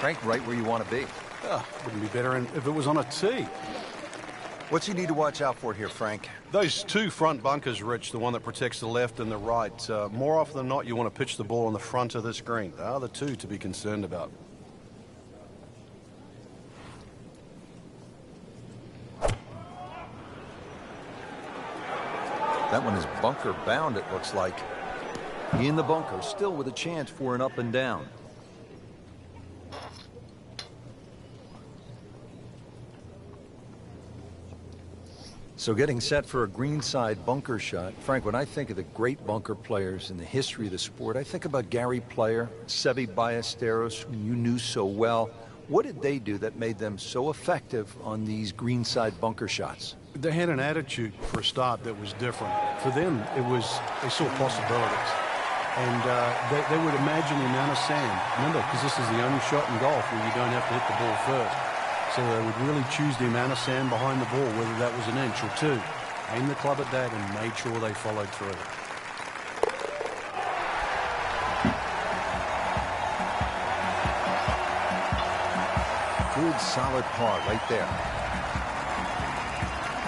Frank, right where you want to be. Wouldn't be better if it was on a tee. What's he need to watch out for here, Frank? Those two front bunkers, Rich, the one that protects the left and the right. More often than not, you want to pitch the ball on the front of this green. They are the two to be concerned about. That one is bunker bound, it looks like. In the bunker, still with a chance for an up and down. So getting set for a greenside bunker shot. Frank, when I think of the great bunker players in the history of the sport, I think about Gary Player, Seve Ballesteros, whom you knew so well. What did they do that made them so effective on these greenside bunker shots? They had an attitude for a start that was different. For them, they saw possibilities. And they would imagine the amount of sand. Remember, because this is the only shot in golf where you don't have to hit the ball first. So they would really choose the amount of sand behind the ball, whether that was an inch or two. Aimed the club at that and made sure they followed through. Good solid par right there.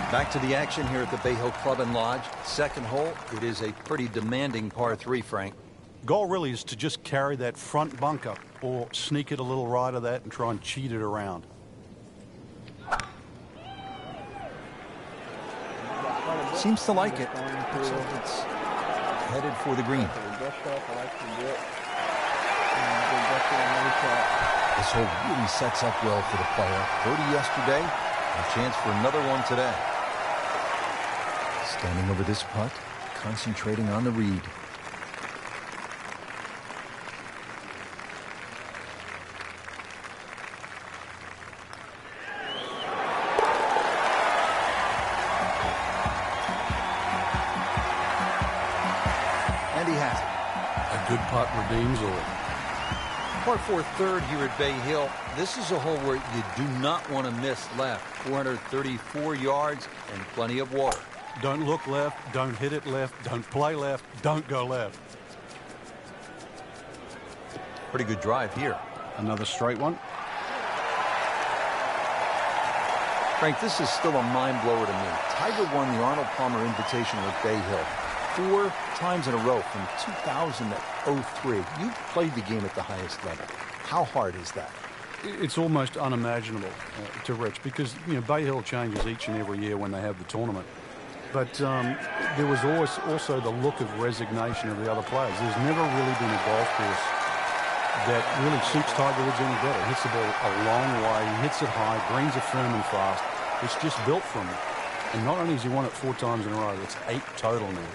Back to the action here at the Bay Hill Club and Lodge. Second hole, it is a pretty demanding par 3, Frank. Goal really is to just carry that front bunker or sneak it a little right of that and try and cheat it around. Seems to like it. So it's headed for the green. This hole really sets up well for the player. Birdie yesterday, a chance for another one today. Standing over this putt, concentrating on the read. And he has it. A good putt redeems all. Par 4 third here at Bay Hill. This is a hole where you do not want to miss left. 434 yards and plenty of water. Don't look left, don't hit it left, don't play left, don't go left. Pretty good drive here. Another straight one. Frank, this is still a mind blower to me. Tiger won the Arnold Palmer Invitational at Bay Hill 4 times in a row from 2000 to 03. You've played the game at the highest level. How hard is that? It's almost unimaginable to Rich because, you know, Bay Hill changes each and every year when they have the tournament. But there was always also the look of resignation of the other players. There's never really been a golf course that really suits Tiger Woods any better. Hits the ball a long way, hits it high, greens are firm and fast. It's just built from it. And not only has he won it 4 times in a row, it's 8 total now.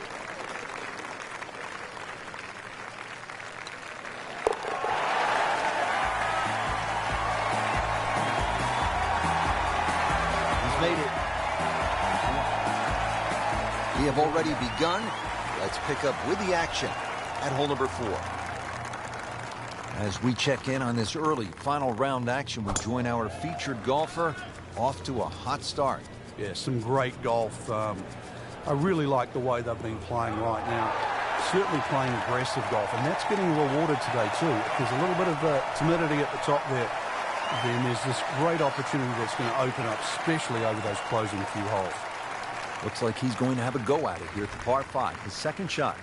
He's made it. We have already begun. Let's pick up with the action at hole number 4. As we check in on this early final round action, we join our featured golfer off to a hot start. Yeah, some great golf. I really like the way they've been playing right now. Certainly playing aggressive golf, and that's getting rewarded today too. There's a little bit of timidity at the top there. Then there's this great opportunity that's going to open up, especially over those closing few holes. Looks like he's going to have a go at it here at the par 5, his second shot.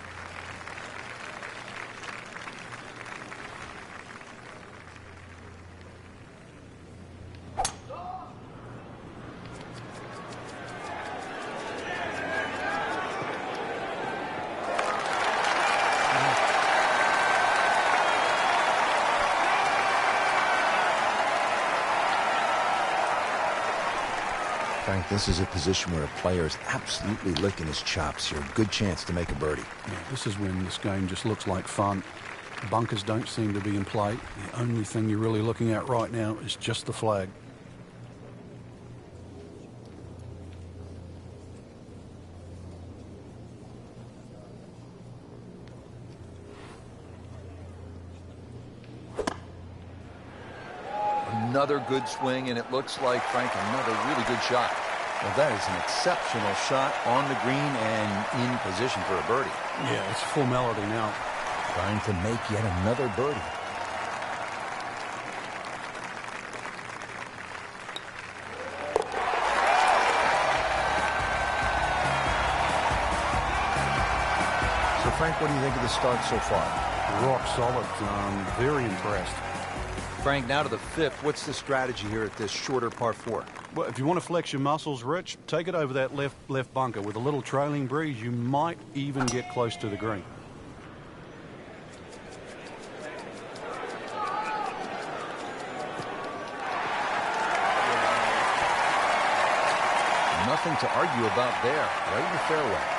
Frank, this is a position where a player is absolutely licking his chops here. Good chance to make a birdie. Yeah, this is when this game just looks like fun. Bunkers don't seem to be in play. The only thing you're really looking at right now is just the flag. Another good swing, and it looks like, Frank, another really good shot. Well, that is an exceptional shot on the green and in position for a birdie. Yeah, it's a formality now. Trying to make yet another birdie. Frank, what do you think of the start so far? Rock solid. Very impressed. Frank, now to the fifth. What's the strategy here at this shorter par 4? Well, if you want to flex your muscles, Rich, take it over that left bunker. With a little trailing breeze, you might even get close to the green. Nothing to argue about there. Right in the fairway.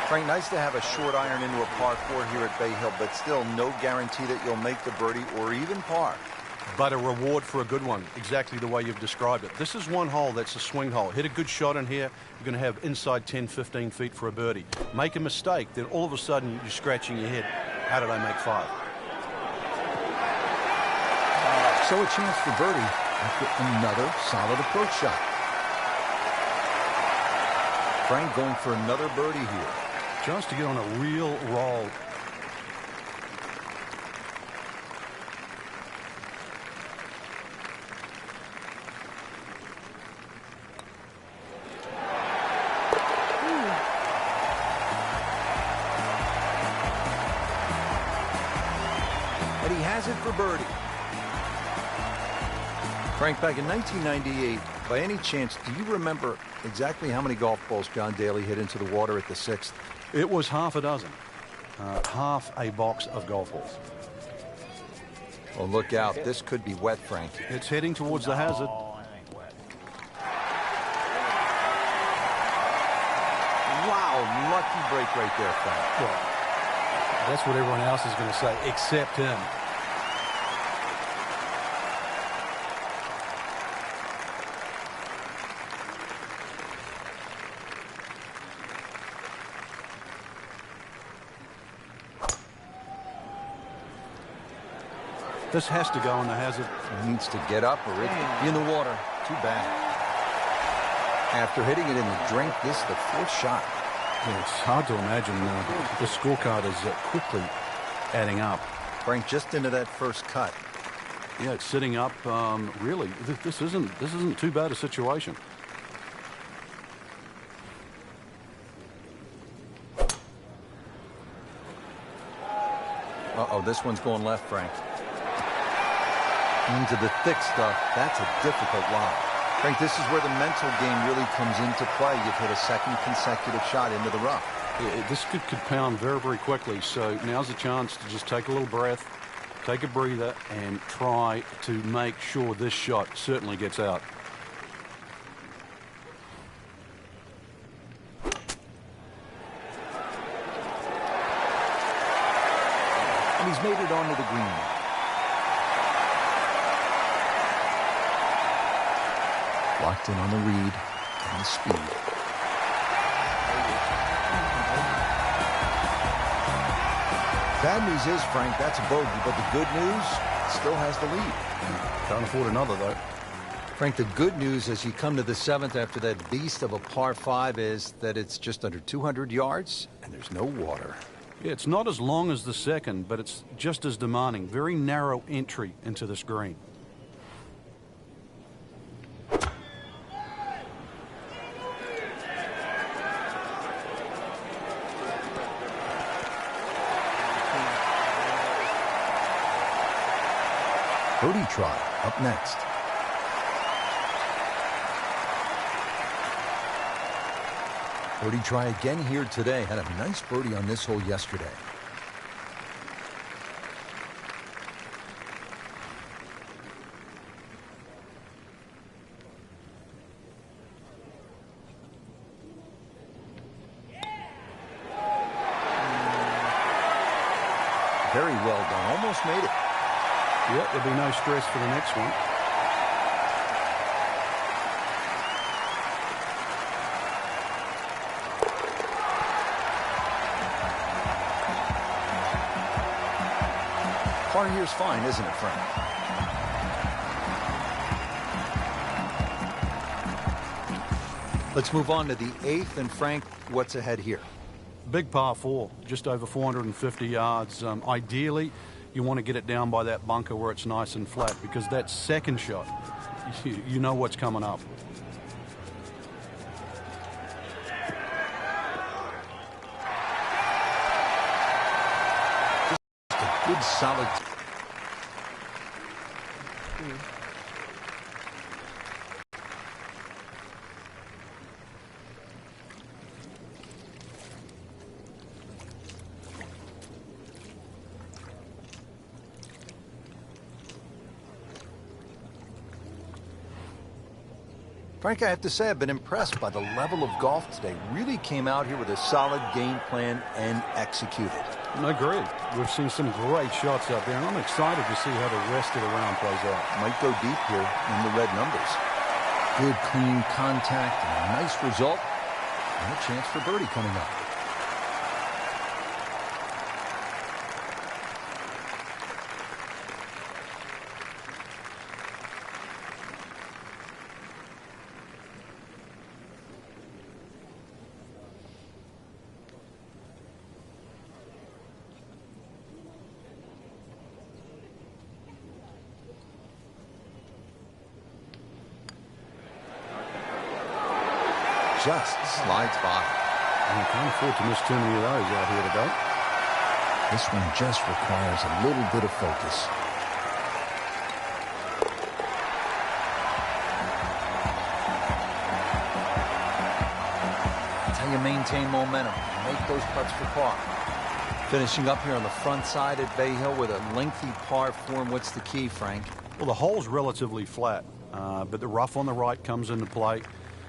Frank, nice to have a short iron into a par 4 here at Bay Hill, but still no guarantee that you'll make the birdie or even par. But a reward for a good one, exactly the way you've described it. This is one hole that's a swing hole. Hit a good shot in here, you're going to have inside 10, 15 feet for a birdie. Make a mistake, then all of a sudden you're scratching your head. How did I make 5? So a chance for birdie after another solid approach shot. Frank going for another birdie here. Chance to get on a real roll. And he has it for birdie. Frank, back in 1998, by any chance, do you remember exactly how many golf balls John Daly hit into the water at the 6th? It was half a dozen. Half a box of golf balls. Oh, look out. This could be wet, Frank. It's heading towards the hazard. Wow, lucky break right there, Frank. Well, that's what everyone else is going to say, except him. This has to go in the hazard. He needs to get up or it'd be in the water. Too bad. After hitting it in the drink, this is the 4th shot. Yeah, it's hard to imagine the scorecard is quickly adding up. Frank just into that first cut. Yeah, it's sitting up. Really, this isn't too bad a situation. Uh-oh, this one's going left, Frank. Into the thick stuff. That's a difficult lie. Frank, this is where the mental game really comes into play. You've hit a second consecutive shot into the rough. This could pound very, very quickly. So now's the chance to just take a little breath, take a breather, and try to make sure this shot certainly gets out. And he's made it onto the green. Locked in on the read and the speed. Bad news is, Frank, that's a bogey, but the good news, still has the lead. Can't afford another, though. Frank, the good news as you come to the 7th after that beast of a par 5 is that it's just under 200 yards and there's no water. Yeah, it's not as long as the second, but it's just as demanding. Very narrow entry into this green. Birdie try up next. Birdie try again here today. Had a nice birdie on this hole yesterday. Very well done. Almost made it. Yep, there'll be no stress for the next one. Par here's fine, isn't it, Frank? Let's move on to the 8th, and Frank, what's ahead here? Big par 4, just over 450 yards. Ideally, you want to get it down by that bunker where it's nice and flat, because that second shot, you know what's coming up. Good, solid. Frank, I have to say I've been impressed by the level of golf today. Really came out here with a solid game plan and executed. I agree. We've seen some great shots out there, and I'm excited to see how the rest of the round plays out. Might go deep here in the red numbers. Good, clean contact, and a nice result. And a chance for birdie coming up. Just slides by. You can't afford to miss too many of those out here today. This one just requires a little bit of focus. That's how you maintain momentum. Make those putts for par. Finishing up here on the front side at Bay Hill with a lengthy par form. What's the key, Frank? Well, the hole's relatively flat, but the rough on the right comes into play.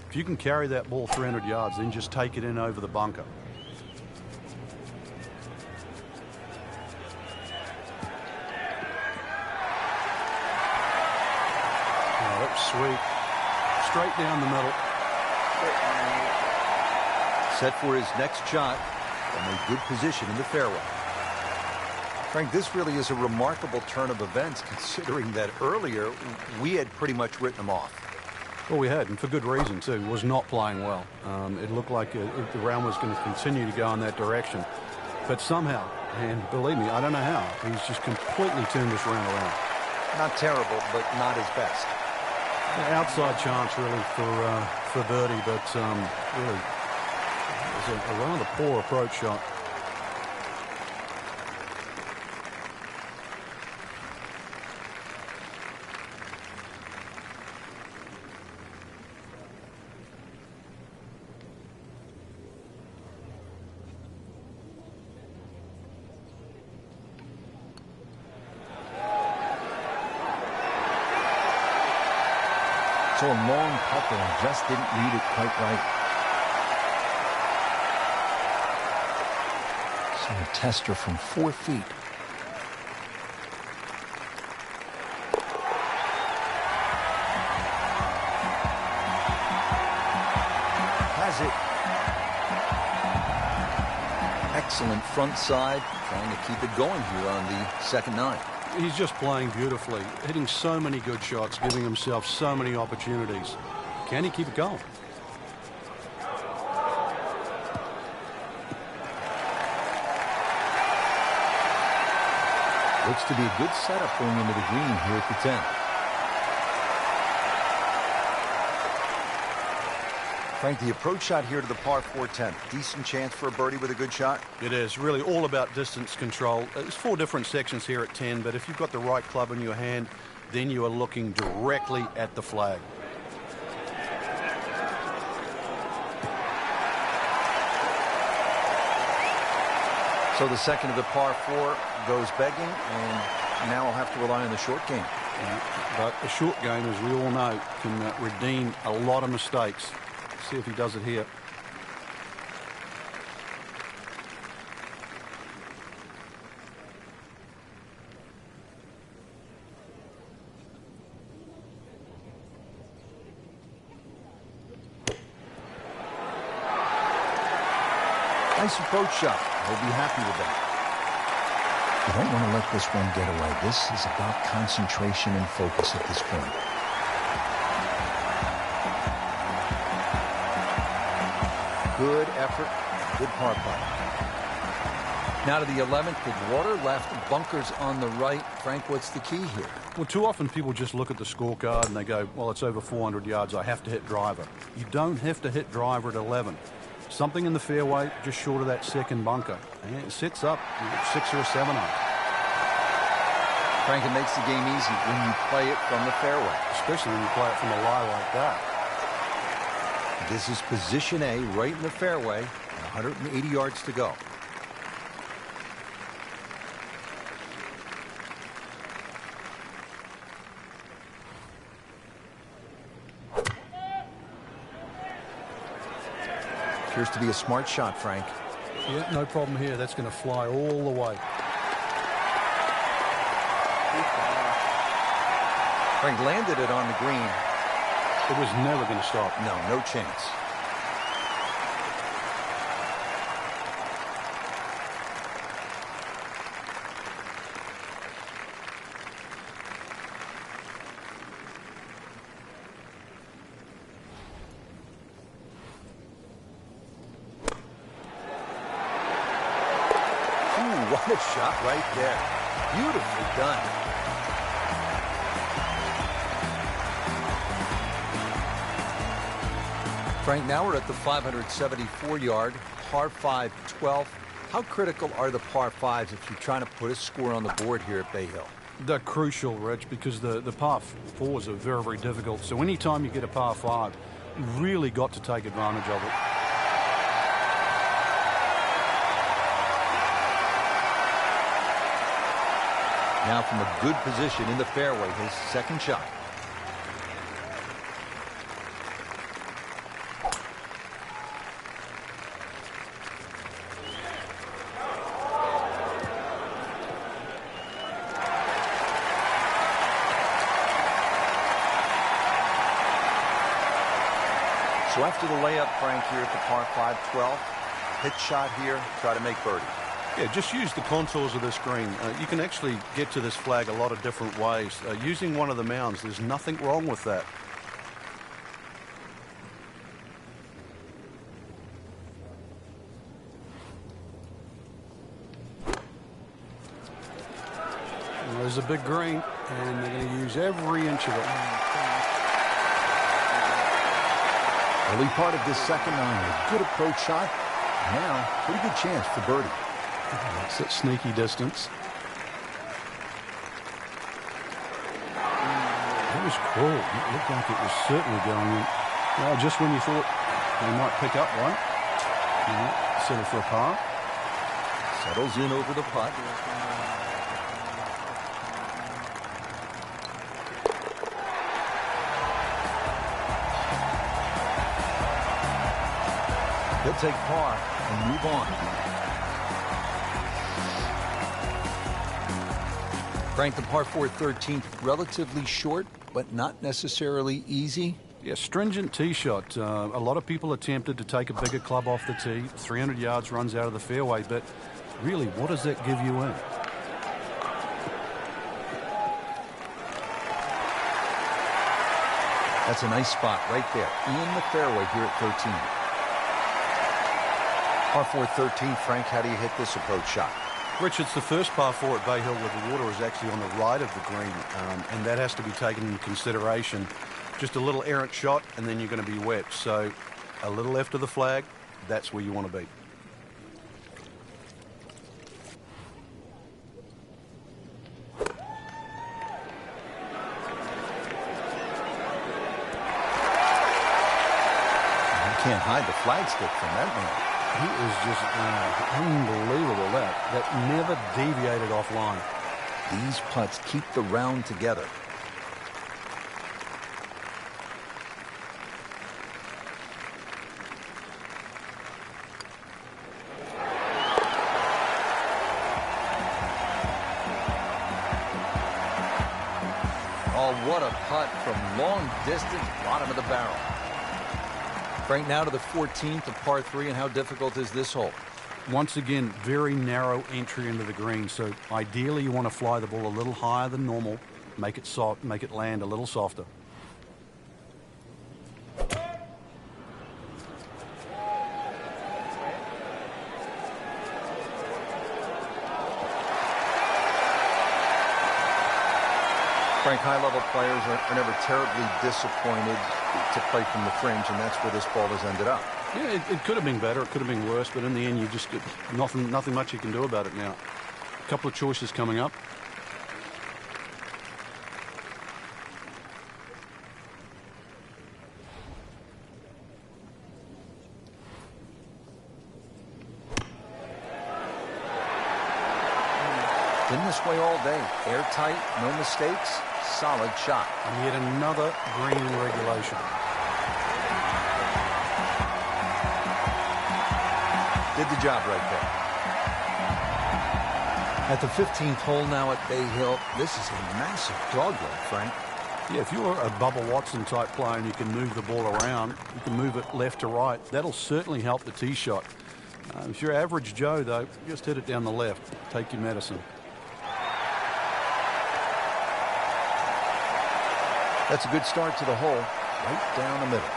If you can carry that ball 300 yards, then just take it in over the bunker. Oh, that's sweet. Straight down the middle. Set for his next shot from a good position in the fairway. Frank, this really is a remarkable turn of events, considering that earlier we had pretty much written him off. Well, we had, and for good reason, too. Was not playing well. It looked like the round was going to continue to go in that direction. But somehow, and believe me, I don't know how, he's just completely turned this round around. Not terrible, but not his best. Outside chance, really, for birdie, but really, it was a rather poor approach shot. So a long putt and just didn't read it quite right. So a tester from 4 feet. Has it. Excellent front side. Trying to keep it going here on the second nine. He's just playing beautifully, hitting so many good shots, giving himself so many opportunities. Can he keep it going? Looks to be a good setup going into the green here at the 10th. Frank, the approach shot here to the par 4 10th. Decent chance for a birdie with a good shot? It is really all about distance control. There's 4 different sections here at 10, but if you've got the right club in your hand, then you are looking directly at the flag. So the second of the par 4 goes begging, and now I'll have to rely on the short game. But a short game, as we all know, can redeem a lot of mistakes. See if he does it here. Nice approach shot. He'll be happy with that. You don't want to let this one get away. This is about concentration and focus at this point. Good effort, good par putt. Now to the 11th, the water left, bunkers on the right. Frank, what's the key here? Well, too often people just look at the scorecard and they go, well, it's over 400 yards, I have to hit driver. You don't have to hit driver at 11. Something in the fairway, just short of that second bunker. And it sits up 6 or 7 on. Frank, it makes the game easy when you play it from the fairway. Especially when you play it from a lie like that. This is position A, right in the fairway, and 180 yards to go. Appears to be a smart shot, Frank. Yeah, no problem here. That's going to fly all the way. Frank landed it on the green. It was never going to stop. No, no chance. Ooh, what a shot right there. Beautifully done. Frank, now we're at the 574-yard par 5 12th. How critical are the par 5s if you're trying to put a score on the board here at Bay Hill? They're crucial, Rich, because the par 4s are very, very difficult. So anytime you get a par 5, you've really got to take advantage of it. Now from a good position in the fairway, his second shot. So after the layup, Frank, here at the par 5 12, hit shot here, try to make birdie. Yeah, just use the contours of this green. You can actually get to this flag a lot of different ways. Using one of the mounds, there's nothing wrong with that. And there's a big green, and they're going to use every inch of it. Early part of this second nine, a good approach shot. Now, pretty good chance for birdie. That's that sneaky distance. It was cool. It looked like it was certainly going in. Well, just when you thought they might pick up one, settle for a par. Settles in over the putt. He'll take par and move on. Frank, the par 4 13th, relatively short, but not necessarily easy. Yeah, stringent tee shot. A lot of people are tempted to take a bigger club off the tee. 300 yards runs out of the fairway, but really, what does that give you in? That's a nice spot right there in the fairway here at 13. Par 4 13, Frank, how do you hit this approach shot? Rich, it's the first par 4 at Bay Hill where the water is actually on the right of the green, and that has to be taken into consideration. Just a little errant shot, and then you're going to be wet. So a little left of the flag, that's where you want to be. You can't hide the flagstick from that man. He is just unbelievable. That never deviated offline. These putts keep the round together. Oh, what a putt from long distance, bottom of the barrel. Frank, now to the 14th of par 3, and how difficult is this hole? Once again, very narrow entry into the green, so ideally you want to fly the ball a little higher than normal, make it soft, make it land a little softer. Frank, high-level players are never terribly disappointed to play from the fringe, and that's where this ball has ended up. Yeah, it could have been better, it could have been worse, but in the end, you just get nothing much you can do about it now. A couple of choices coming up. Been this way all day. Airtight, no mistakes, solid shot. And yet another green in regulation. Did the job right there. At the 15th hole now at Bay Hill, this is a massive dogleg, Frank. Yeah, if you're a Bubba Watson type player and you can move the ball around, you can move it left to right, that'll certainly help the tee shot. If you're average Joe, though, just hit it down the left. Take your medicine. That's a good start to the hole, right down the middle.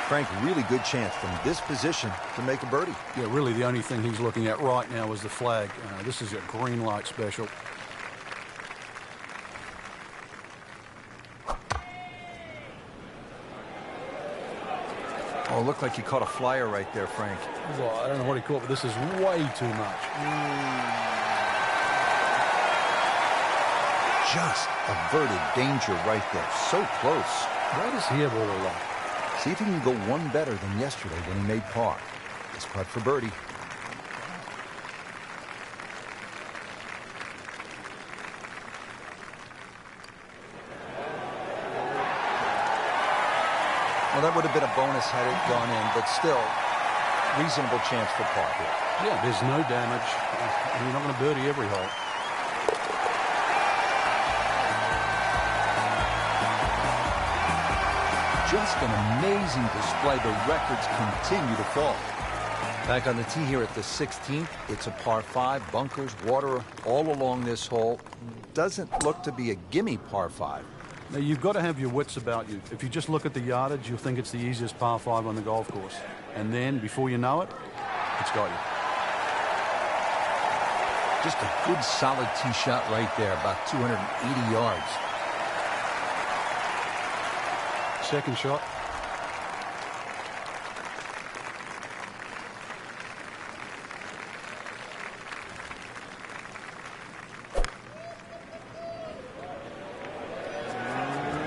Frank, really good chance from this position to make a birdie. Yeah, really the only thing he's looking at right now is the flag. This is a green light special. Oh, it looked like he caught a flyer right there, Frank. Well, I don't know what he caught, but this is way too much. Just averted danger right there. So close. Why does he have all the luck? See if he can go one better than yesterday when he made par. This putt for birdie. Well, that would have been a bonus had it gone in, but still, reasonable chance for par here. Yeah, there's no damage, and you're not going to birdie every hole. Just an amazing display. The records continue to fall. Back on the tee here at the 16th, it's a par 5, bunkers, water all along this hole. Doesn't look to be a gimme par 5. Now, you've got to have your wits about you. If you just look at the yardage, you'll think it's the easiest par 5 on the golf course. And then, before you know it, it's got you. Just a good, solid tee shot right there, about 280 yards. Second shot.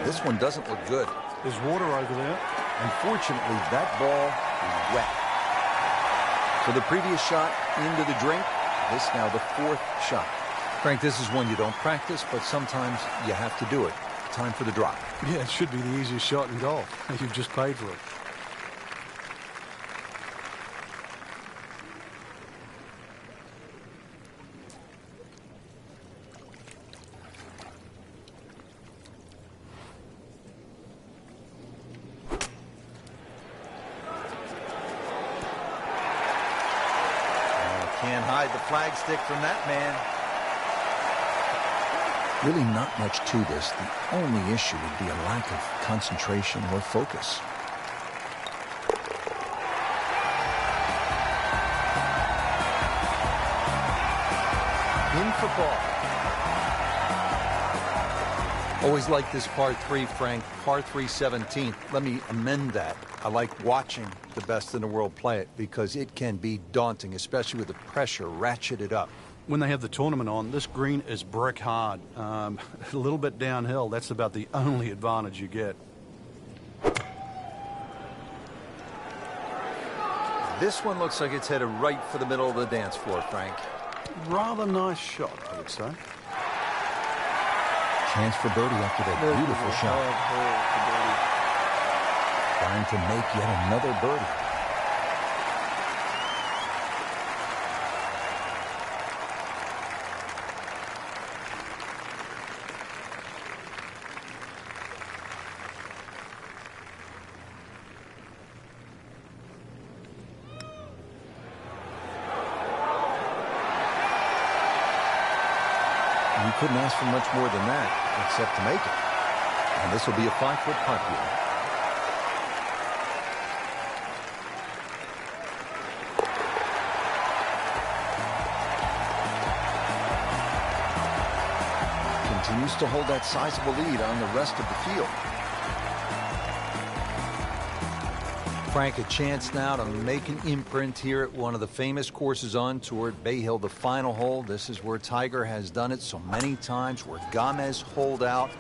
This one doesn't look good. There's water over there. Unfortunately, that ball is wet. So the previous shot into the drink. This now the 4th shot. Frank, this is one you don't practice, but sometimes you have to do it. Time for the drop. Yeah, it should be the easiest shot in golf. You've just paid for it. Can't hide the flagstick from that man. Really not much to this. The only issue would be a lack of concentration or focus. In for par. Always like this par 3, Frank. Par 3 17th. Let me amend that. I like watching the best in the world play it because it can be daunting, especially with the pressure ratcheted up. When they have the tournament on, this green is brick hard. A little bit downhill. That's about the only advantage you get. This one looks like it's headed right for the middle of the dance floor, Frank. Rather nice shot, I would say. Chance for birdie after that beautiful shot. Trying to make yet another birdie. You couldn't ask for much more than that, except to make it. And this will be a 5-foot putt here. Continues to hold that sizable lead on the rest of the field. Frank, a chance now to make an imprint here at one of the famous courses on tour at Bay Hill, the final hole. This is where Tiger has done it so many times, where Gomez holed out.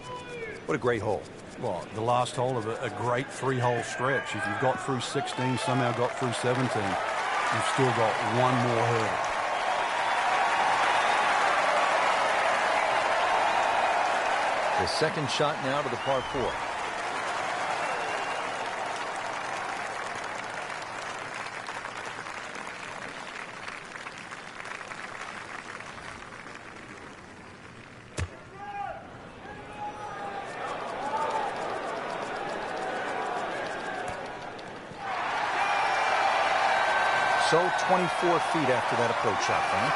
What a great hole. Well, the last hole of a great 3-hole stretch. If you've got through 16, somehow got through 17, you've still got one more hurdle. The second shot now to the par 4. So 24 feet after that approach shot, Frank.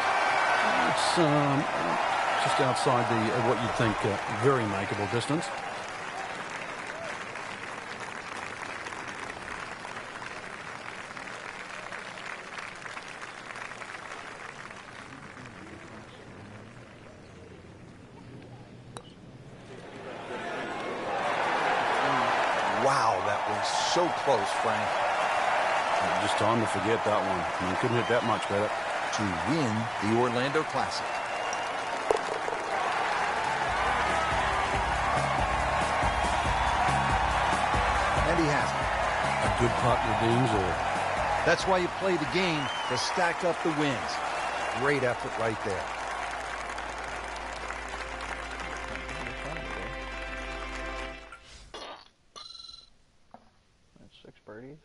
It's just outside the what you'd think very makeable distance. Wow, that was so close, Frank. Just time to forget that one. I mean, couldn't hit that much better. To win the Orlando Classic. And he has it. A good putt redeems all. That's why you play the game, to stack up the wins. Great effort right there. That's 6 birdies.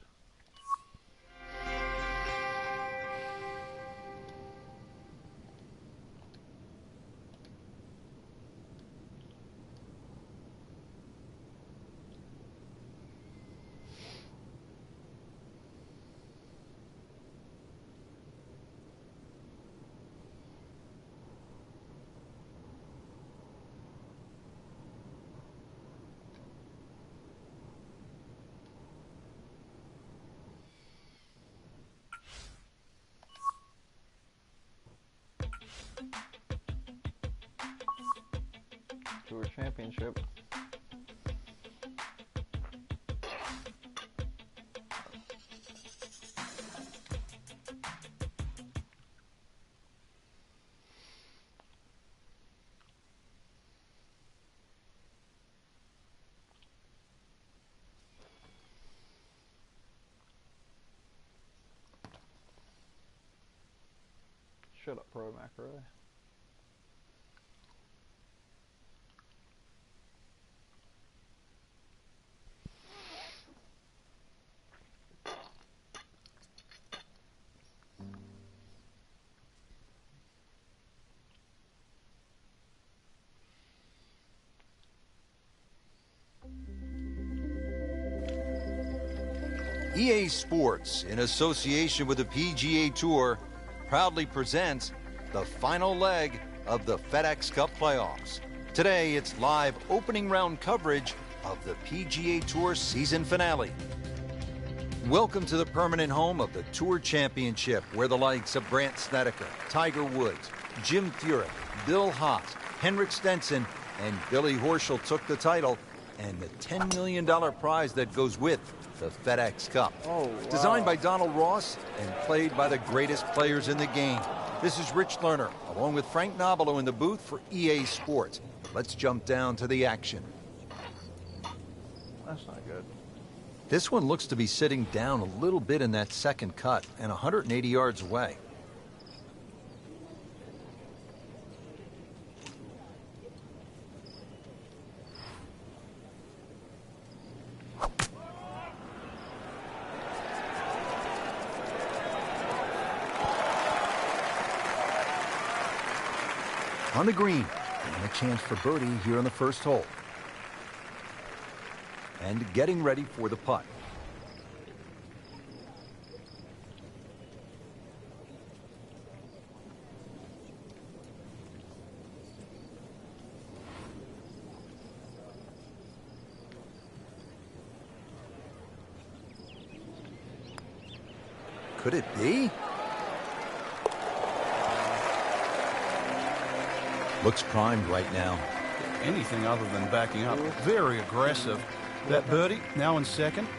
Tour Championship. Shut up, Pro Macro. EA Sports, in association with the PGA Tour, proudly presents the final leg of the FedEx Cup playoffs. Today, it's live opening round coverage of the PGA Tour season finale. Welcome to the permanent home of the Tour Championship, where the likes of Brandt Snedeker, Tiger Woods, Jim Furyk, Bill Haas, Henrik Stenson, and Billy Horschel took the title, and the $10 million prize that goes with the FedEx Cup. Oh, wow. Designed by Donald Ross and played by the greatest players in the game. This is Rich Lerner, along with Frank Nobilo in the booth for EA Sports. Let's jump down to the action. That's not good. This one looks to be sitting down a little bit in that second cut and 180 yards away. On the green, and a chance for birdie here on the first hole. And getting ready for the putt. Could it be? Looks primed right now. Anything other than backing up. Very aggressive. That birdie, now in second.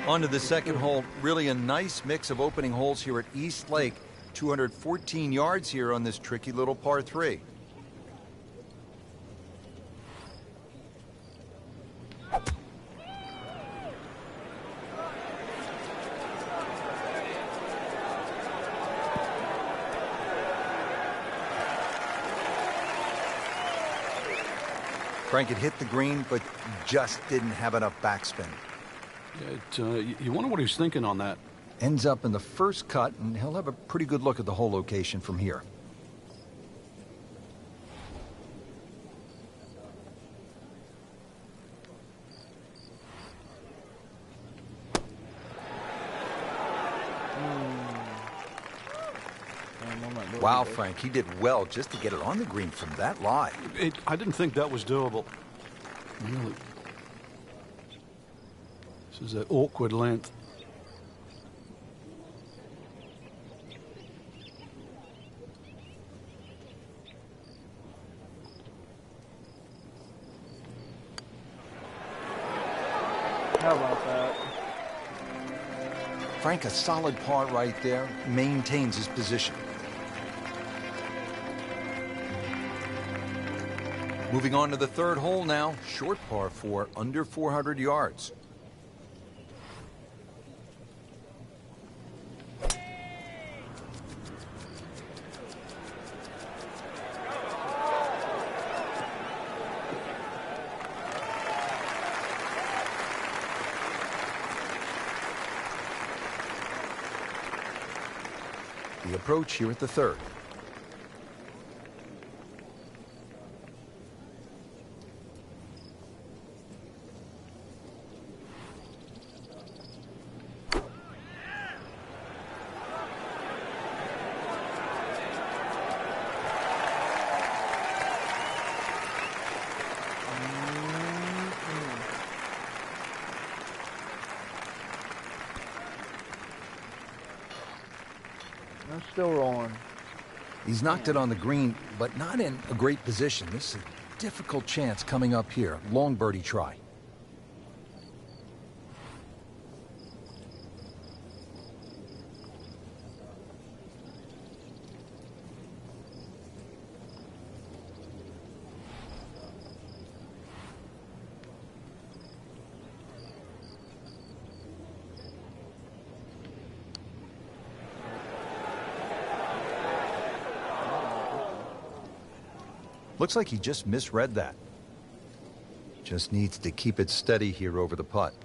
On to the second hole. Really a nice mix of opening holes here at East Lake. 214 yards here on this tricky little par 3. Frank had hit the green, but just didn't have enough backspin. You wonder what he's thinking on that. Ends up in the first cut, and he'll have a pretty good look at the whole location from here. Wow, Frank, he did well just to get it on the green from that lie. I didn't think that was doable. Really. This is an awkward length. How about that? Frank, a solid par right there, maintains his position. Moving on to the third hole now, short par 4, under 400 yards. The approach here at the third. I'm still rolling. He's knocked it on the green, but not in a great position. This is a difficult chance coming up here. Long birdie try. Looks like he just misread that. Just needs to keep it steady here over the putt.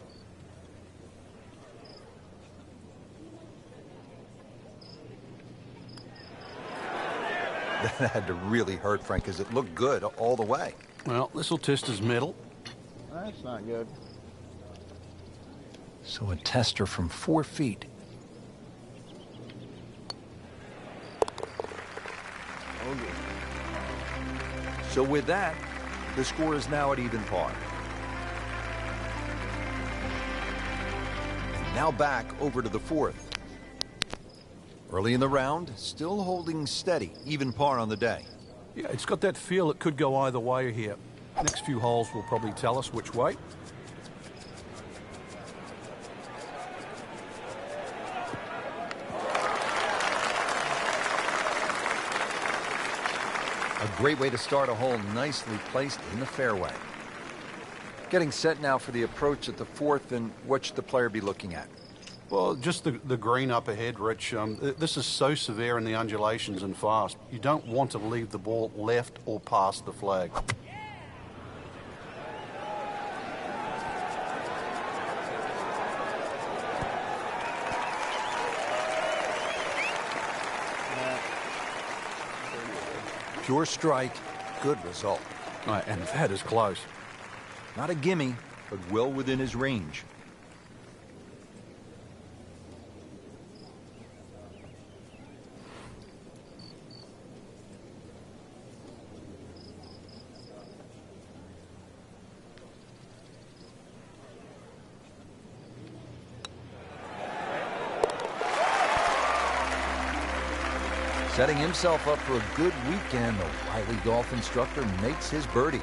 That had to really hurt Frank, because it looked good all the way. Well, this will test his mettle. That's not good. So a tester from 4 feet. Oh, good. So with that, the score is now at even par. And now back over to the fourth. Early in the round, still holding steady, even par on the day. Yeah, it's got that feel it could go either way here. Next few holes will probably tell us which way. A great way to start a hole, nicely placed in the fairway. Getting set now for the approach at the fourth, and what should the player be looking at? Well, just the green up ahead, Rich. This is so severe in the undulations and fast. You don't want to leave the ball left or past the flag. Pure strike, good result. Right, and that is close. Not a gimme, but well within his range. Setting himself up for a good weekend, the wily golf instructor makes his birdie.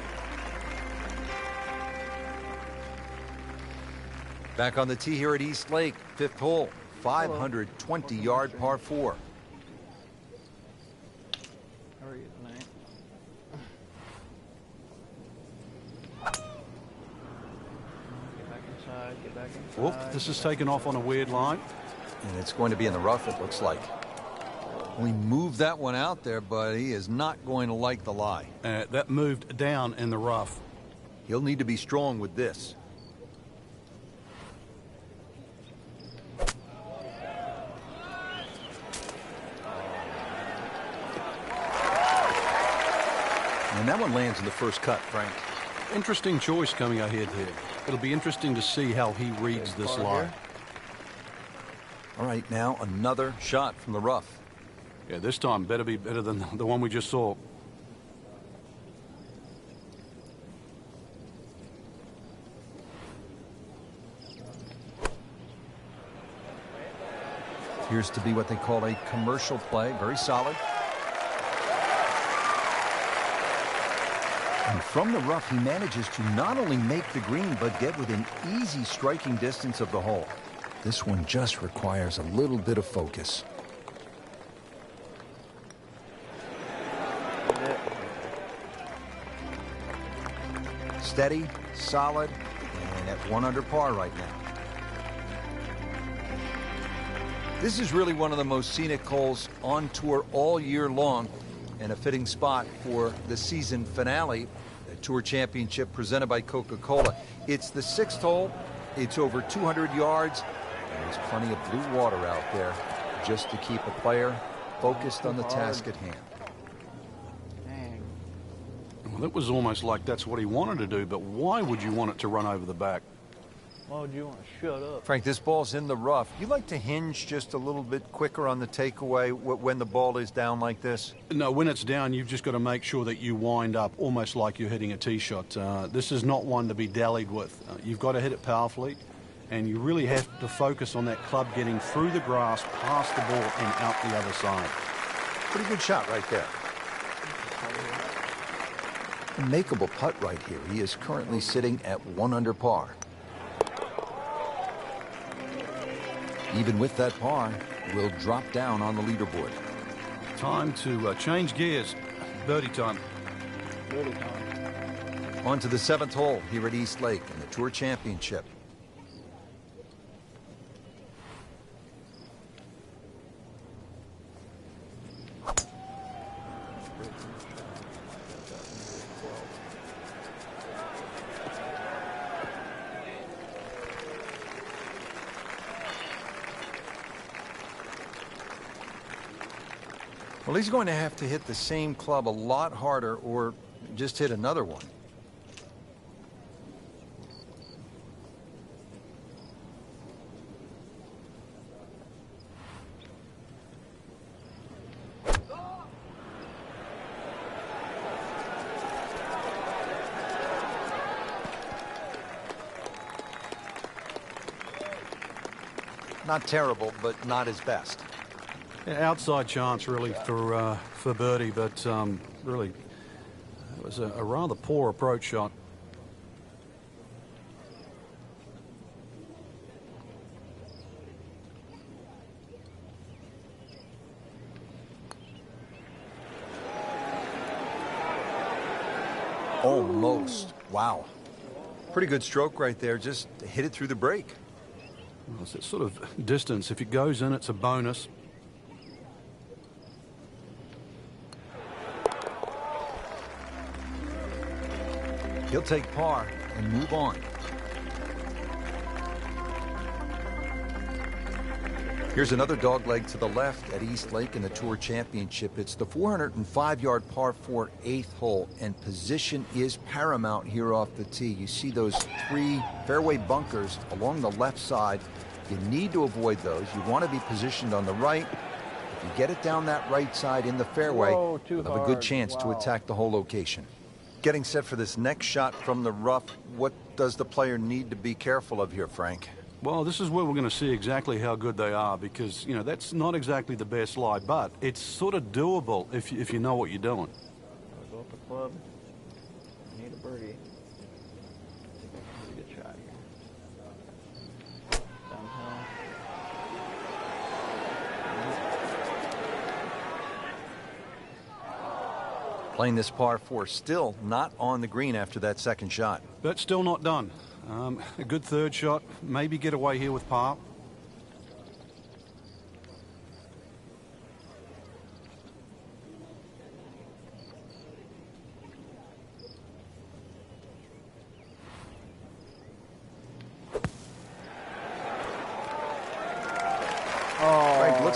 Back on the tee here at East Lake, fifth hole, 520-yard par 4. How are you tonight? Get back inside, get back inside. Whoop, this is taken off on a weird line. And it's going to be in the rough, it looks like. We moved that one out there, but he is not going to like the lie. That moved down in the rough. He'll need to be strong with this. And that one lands in the first cut, Frank. Interesting choice coming ahead here. It'll be interesting to see how he reads this lie. All right, now another shot from the rough. Yeah, this time better be better than the one we just saw. Appears to be what they call a commercial play. Very solid. And from the rough, he manages to not only make the green, but get within easy striking distance of the hole. This one just requires a little bit of focus. Steady, solid, and at 1 under par right now. This is really one of the most scenic holes on tour all year long, and a fitting spot for the season finale, the Tour Championship presented by Coca-Cola. It's the 6th hole. It's over 200 yards. And there's plenty of blue water out there just to keep a player focused on the task at hand. Dang. Well, it was almost like that's what he wanted to do, but why would you want it to run over the back? Why would you want to shut up? Frank, this ball's in the rough. You like to hinge just a little bit quicker on the takeaway when the ball is down like this? No, when it's down, you've just got to make sure that you wind up almost like you're hitting a tee shot. This is not one to be dallied with. You've got to hit it powerfully, and you really have to focus on that club getting through the grass, past the ball, and out the other side. Pretty good shot right there. A makeable putt right here. He is currently sitting at 1 under par. Even with that par, will drop down on the leaderboard. Time to change gears. Birdie time. Birdie time. On to the 7th hole here at East Lake in the Tour Championship. Well, he's going to have to hit the same club a lot harder or just hit another one. Not terrible, but not his best. Outside chance, really, for birdie, but really, it was a rather poor approach shot. Almost. Wow. Pretty good stroke right there. Just hit it through the break. Well, it's that sort of distance. If it goes in, it's a bonus. He'll take par and move on. Here's another dogleg to the left at East Lake in the Tour Championship. It's the 405-yard par 4 8th hole, and position is paramount here off the tee. You see those 3 fairway bunkers along the left side. You need to avoid those. You want to be positioned on the right. If you get it down that right side in the fairway, you'll have a good chance to attack the whole location. Getting set for this next shot from the rough, what does the player need to be careful of here, Frank? Well, this is where we're going to see exactly how good they are, because, you know, that's not exactly the best lie, but it's sort of doable if you know what you're doing. Go up the club. Need a birdie. Good shot here. Downhill. Playing this par 4, still not on the green after that second shot. But still not done. A good third shot. Maybe get away here with par.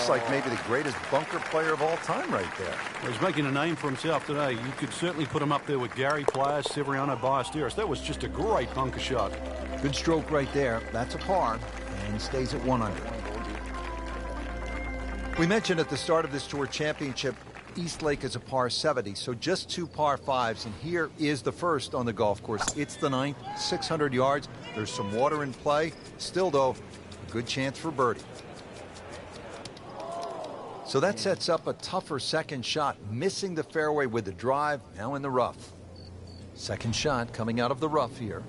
looks like maybe the greatest bunker player of all time right there. He's making a name for himself today. You could certainly put him up there with Gary Player, Severiano Ballesteros. That was just a great bunker shot. Good stroke right there. That's a par, and stays at 100. We mentioned at the start of this Tour Championship, East Lake is a par 70, so just 2 par 5s, and here is the first on the golf course. It's the 9th, 600 yards. There's some water in play. Still, though, a good chance for birdie. So that sets up a tougher second shot, missing the fairway with the drive, now in the rough. Second shot coming out of the rough here.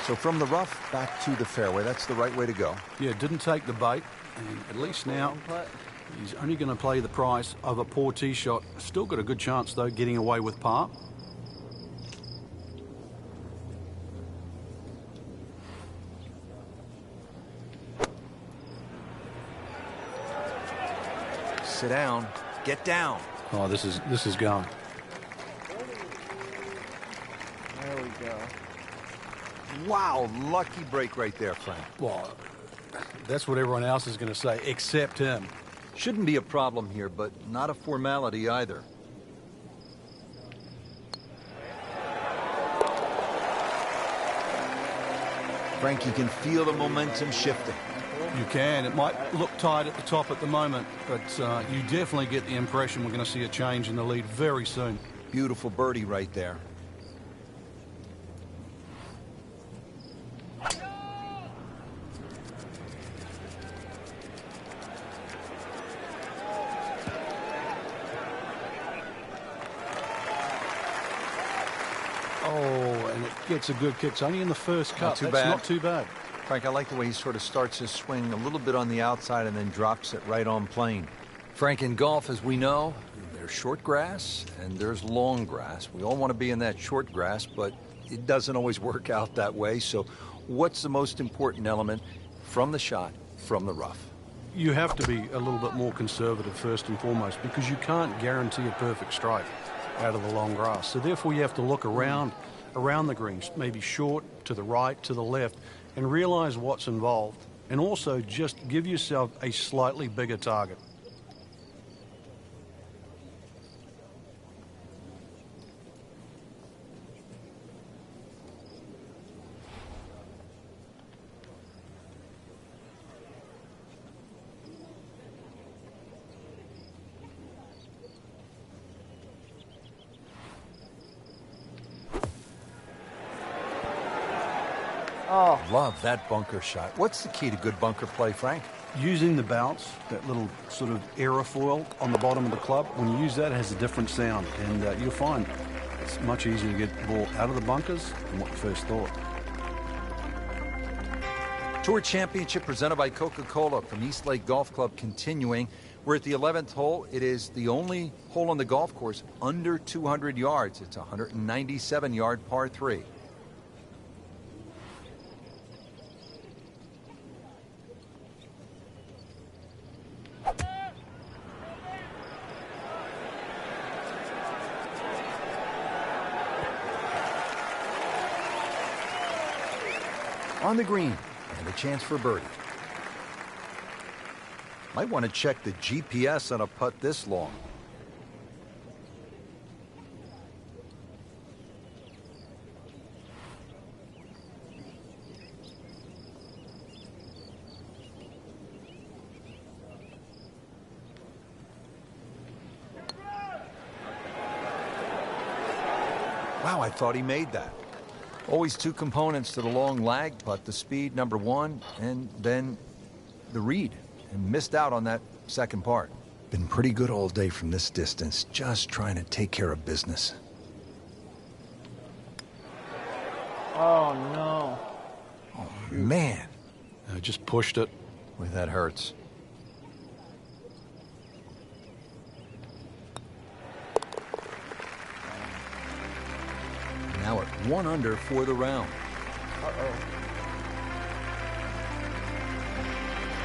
So from the rough back to the fairway, that's the right way to go. Yeah, didn't take the bait, and at least now he's only going to play the price of a poor tee shot. Still got a good chance, though, getting away with par. Sit down, get down. Oh, this is going. There we go. Wow, lucky break right there, Frank. Well, that's what everyone else is going to say, except him. Shouldn't be a problem here, but not a formality either. Frank, you can feel the momentum shifting. You can. It might look tight at the top at the moment, but you definitely get the impression we're going to see a change in the lead very soon. Beautiful birdie right there. Oh, and it gets a good kick. It's only in the first cut. Not too That's bad. not too bad. Frank, I like the way he sort of starts his swing a little bit on the outside and then drops it right on plane. Frank, in golf, as we know, there's short grass and there's long grass. We all want to be in that short grass, but it doesn't always work out that way. So what's the most important element from the shot, from the rough? You have to be a little bit more conservative first and foremost, because you can't guarantee a perfect strike out of the long grass. So therefore you have to look around the greens, maybe short, to the right, to the left, and realize what's involved. And also just give yourself a slightly bigger target. Oh, Love that bunker shot. What's the key to good bunker play, Frank? Using the bounce, that little sort of aerofoil on the bottom of the club, when you use that, it has a different sound. And you'll find it's much easier to get the ball out of the bunkers than what you first thought. Tour Championship presented by Coca-Cola from East Lake Golf Club continuing. We're at the 11th hole. It is the only hole on the golf course under 200 yards. It's a 197-yard par 3. On the green, and a chance for birdie. Might want to check the GPS on a putt this long. Wow, I thought he made that. Always two components to the long lag putt, the speed, number one, and then the read. And missed out on that second part. Been pretty good all day from this distance, just trying to take care of business. oh no. Oh, man. I just pushed it. Boy, that hurts. Now it 1 under for the round.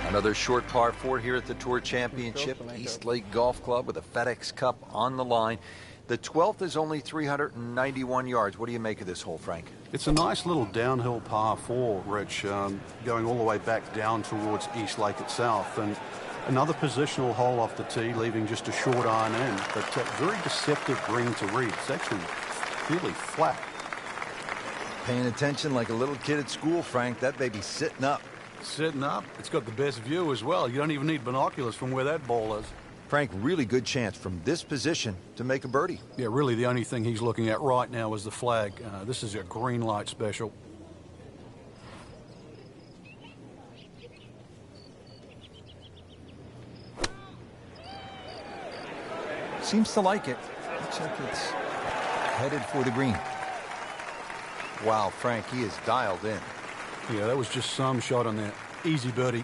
Another short par 4 here at the Tour Championship. East Lake Golf Club with a FedEx Cup on the line. The 12th is only 391 yards. What do you make of this hole, Frank? It's a nice little downhill par 4, Rich, going all the way back down towards East Lake itself. And another positional hole off the tee, leaving just a short iron end. But very deceptive green to read. It's actually fairly flat. Paying attention like a little kid at school, Frank. That baby's sitting up. Sitting up. It's got the best view as well. You don't even need binoculars from where that ball is. Frank, really good chance from this position to make a birdie. Yeah, really the only thing he's looking at right now is the flag. This is a green light special. Seems to like it. Looks like it's headed for the green. Wow, Frank, he is dialed in. Yeah, that was just some shot on there. Easy birdie.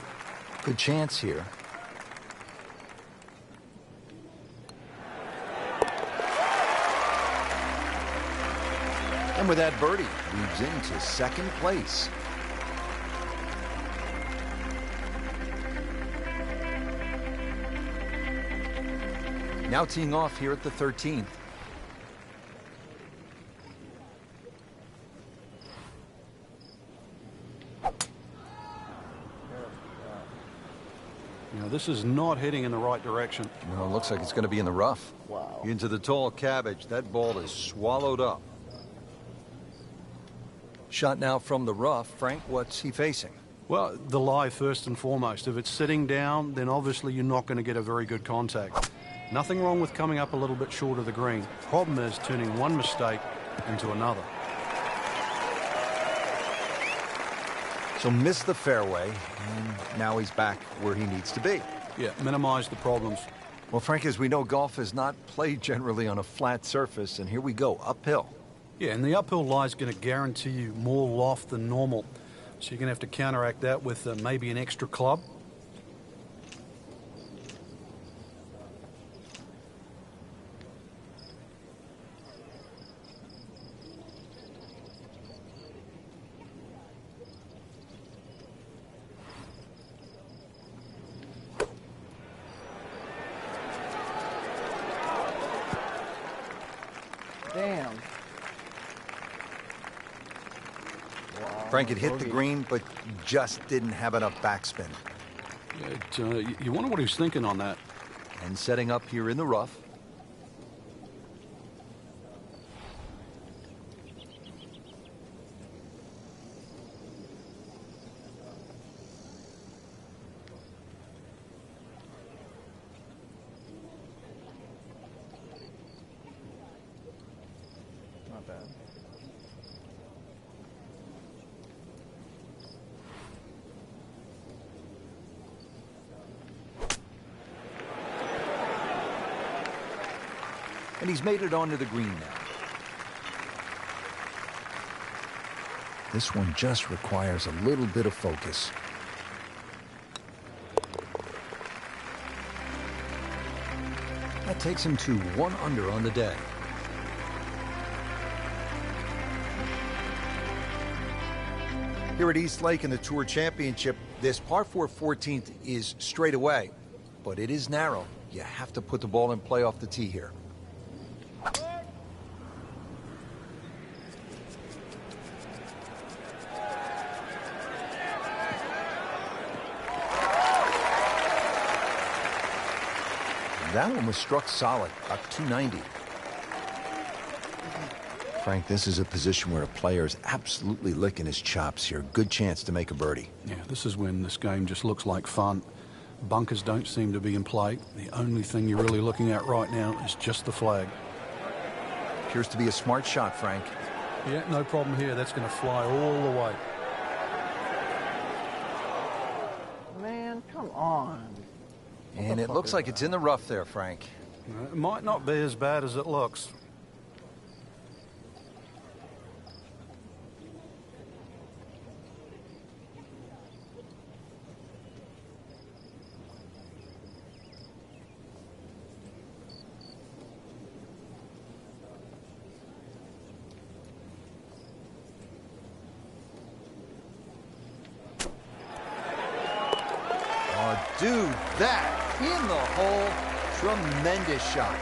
Good chance here. And with that birdie, moves into second place. Now teeing off here at the 13th. You know, this is not heading in the right direction. No, it looks like it's going to be in the rough. Wow. Into the tall cabbage. That ball is swallowed up. Shot now from the rough. Frank, what's he facing? Well, the lie first and foremost. If it's sitting down, then obviously you're not going to get a very good contact. Nothing wrong with coming up a little bit short of the green. Problem is turning one mistake into another. So missed the fairway, and now he's back where he needs to be. Yeah, minimize the problems. Well, Frank, as we know, golf is not played generally on a flat surface, and here we go, uphill. Yeah, and the uphill lie is going to guarantee you more loft than normal. So you're going to have to counteract that with maybe an extra club. Damn. Frank had hit the green, but just didn't have enough backspin. You wonder what he's thinking on that. And setting up here in the rough. Not bad. And he's made it onto the green now. This one just requires a little bit of focus. That takes him to 1 under on the day. Here at East Lake in the Tour Championship, this par 4 14th is straight away, but it is narrow. You have to put the ball in play off the tee here. That one was struck solid, about 290. Frank, this is a position where a player is absolutely licking his chops here. Good chance to make a birdie. Yeah, this is when this game just looks like fun. Bunkers don't seem to be in play. The only thing you're really looking at right now is just the flag. Appears to be a smart shot, Frank. Yeah, no problem here. That's going to fly all the way. Man, come on. And it looks like it's in the rough there, Frank. It might not be as bad as it looks. Dude, that in the hole. Tremendous shot.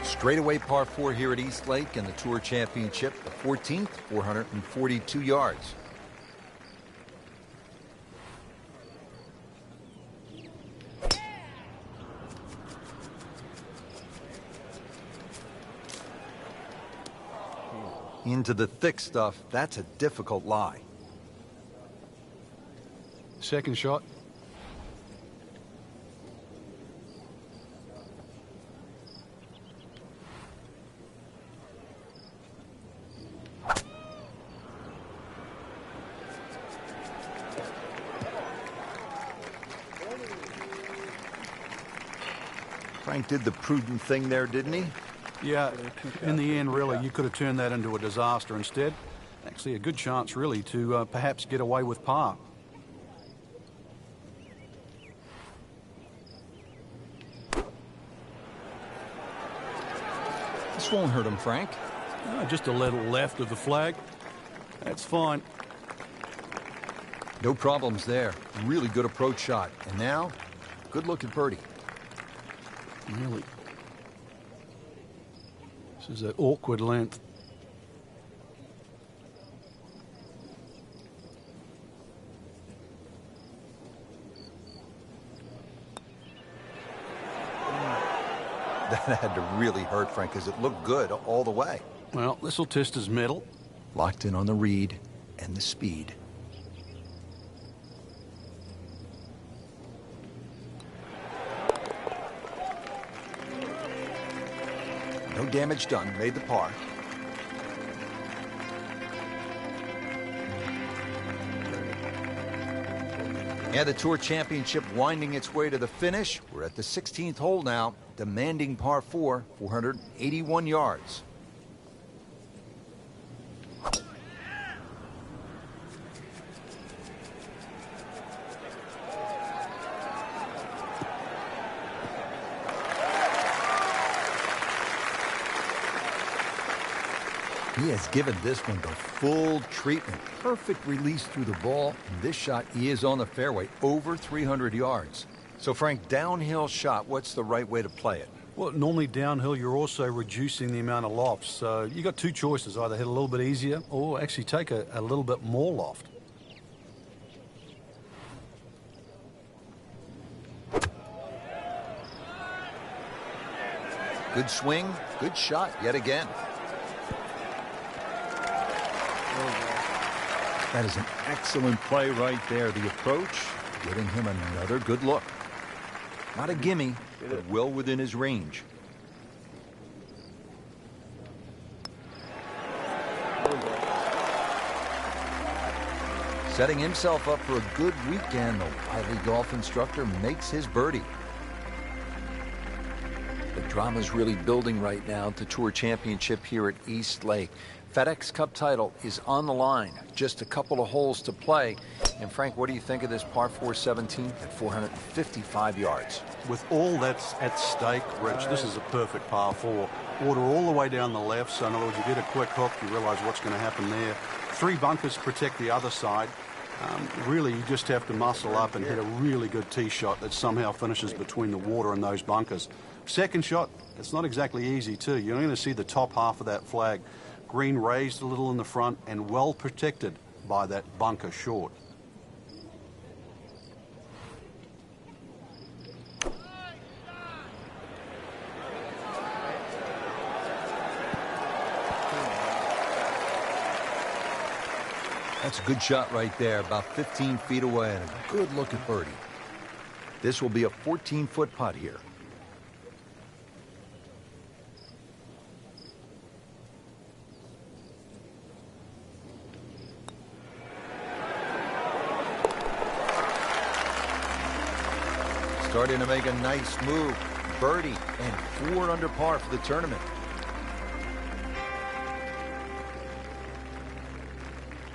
Straightaway par 4 here at East Lake in the Tour Championship, the 14th, 442 yards. Into the thick stuff, that's a difficult lie. Second shot. Frank did the prudent thing there, didn't he? Yeah, in the end, really, you could have turned that into a disaster instead. Actually, a good chance, really, to perhaps get away with par. This won't hurt him, Frank. Just a little left of the flag. That's fine. No problems there. Really good approach shot. And now, good look at birdie. Really. This is an awkward length. That had to really hurt Frank because it looked good all the way. Well, this will test his mettle. Locked in on the read and the speed. No damage done, made the par. And the Tour Championship winding its way to the finish. We're at the 16th hole now, demanding par 4, 481 yards. He has given this one the full treatment. Perfect release through the ball. And this shot, he is on the fairway, over 300 yards. So, Frank, downhill shot, what's the right way to play it? Well, normally downhill, you're also reducing the amount of lofts. So you got two choices, either hit a little bit easier or actually take a little bit more loft. Good swing, good shot yet again. That is an excellent play right there. The approach, giving him another good look. Not a gimme, but well within his range. Setting himself up for a good weekend, the Wiley golf instructor makes his birdie. The drama's really building right now at the Tour Championship here at East Lake. FedEx Cup title is on the line. Just a couple of holes to play. And Frank, what do you think of this par 4 17th at 455 yards? With all that's at stake, Rich, this is a perfect par 4. Water all the way down the left, so in other words, you get a quick hook, you realize what's going to happen there. 3 bunkers protect the other side. Really, you just have to muscle up and hit a really good tee shot that somehow finishes between the water and those bunkers. Second shot, it's not exactly easy too. You're only going to see the top half of that flag. Green raised a little in the front and well protected by that bunker short. That's a good shot right there, about 15 feet away, and a good look at birdie. This will be a 14-foot putt here. Starting to make a nice move. Birdie and 4 under par for the tournament.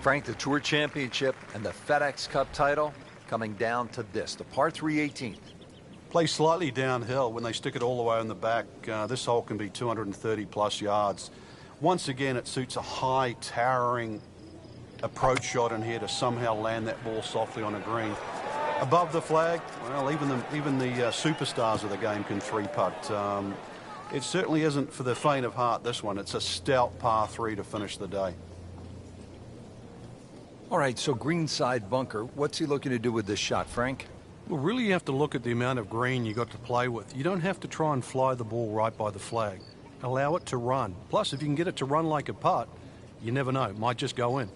Frank, the Tour Championship and the FedEx Cup title coming down to this, the par 3 18th. Play slightly downhill when they stick it all the way on the back. This hole can be 230 plus yards. Once again, it suits a high, towering approach shot in here to somehow land that ball softly on a green. Above the flag, well, even the superstars of the game can three-putt. It certainly isn't for the faint of heart, this one. It's a stout par 3 to finish the day. All right, so greenside bunker. What's he looking to do with this shot, Frank? Well, really you have to look at the amount of green you got to play with. You don't have to try and fly the ball right by the flag. Allow it to run. Plus, if you can get it to run like a putt, you never know. It might just go in.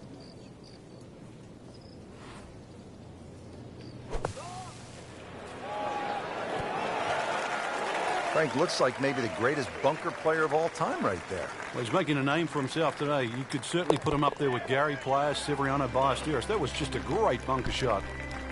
Frank looks like maybe the greatest bunker player of all time right there. Well, he's making a name for himself today. You could certainly put him up there with Gary Player, Severiano Ballesteros. That was just a great bunker shot.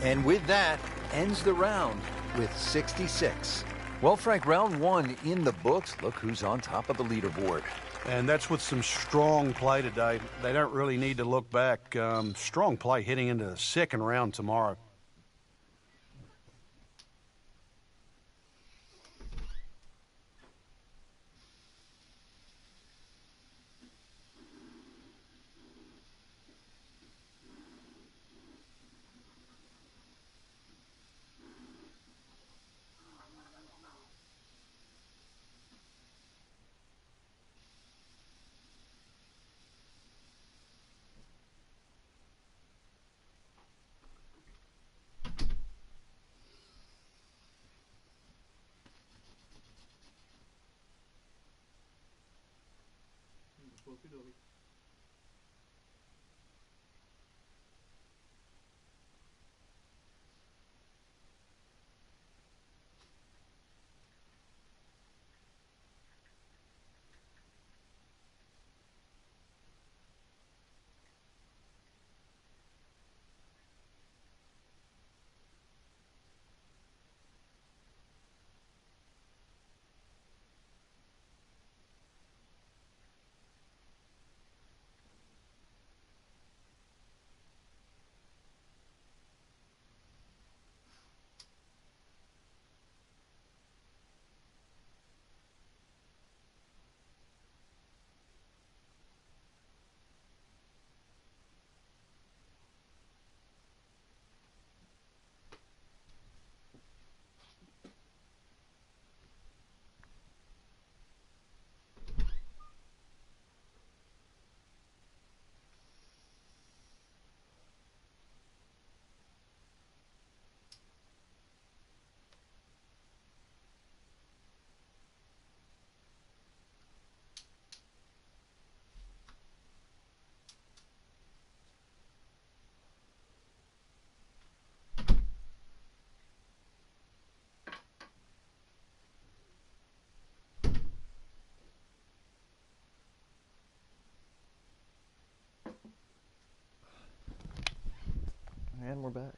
And with that, ends the round with 66. Well, Frank, round 1 in the books. Look who's on top of the leaderboard. And that's with some strong play today. They don't really need to look back. Strong play heading into the second round tomorrow. And we're back.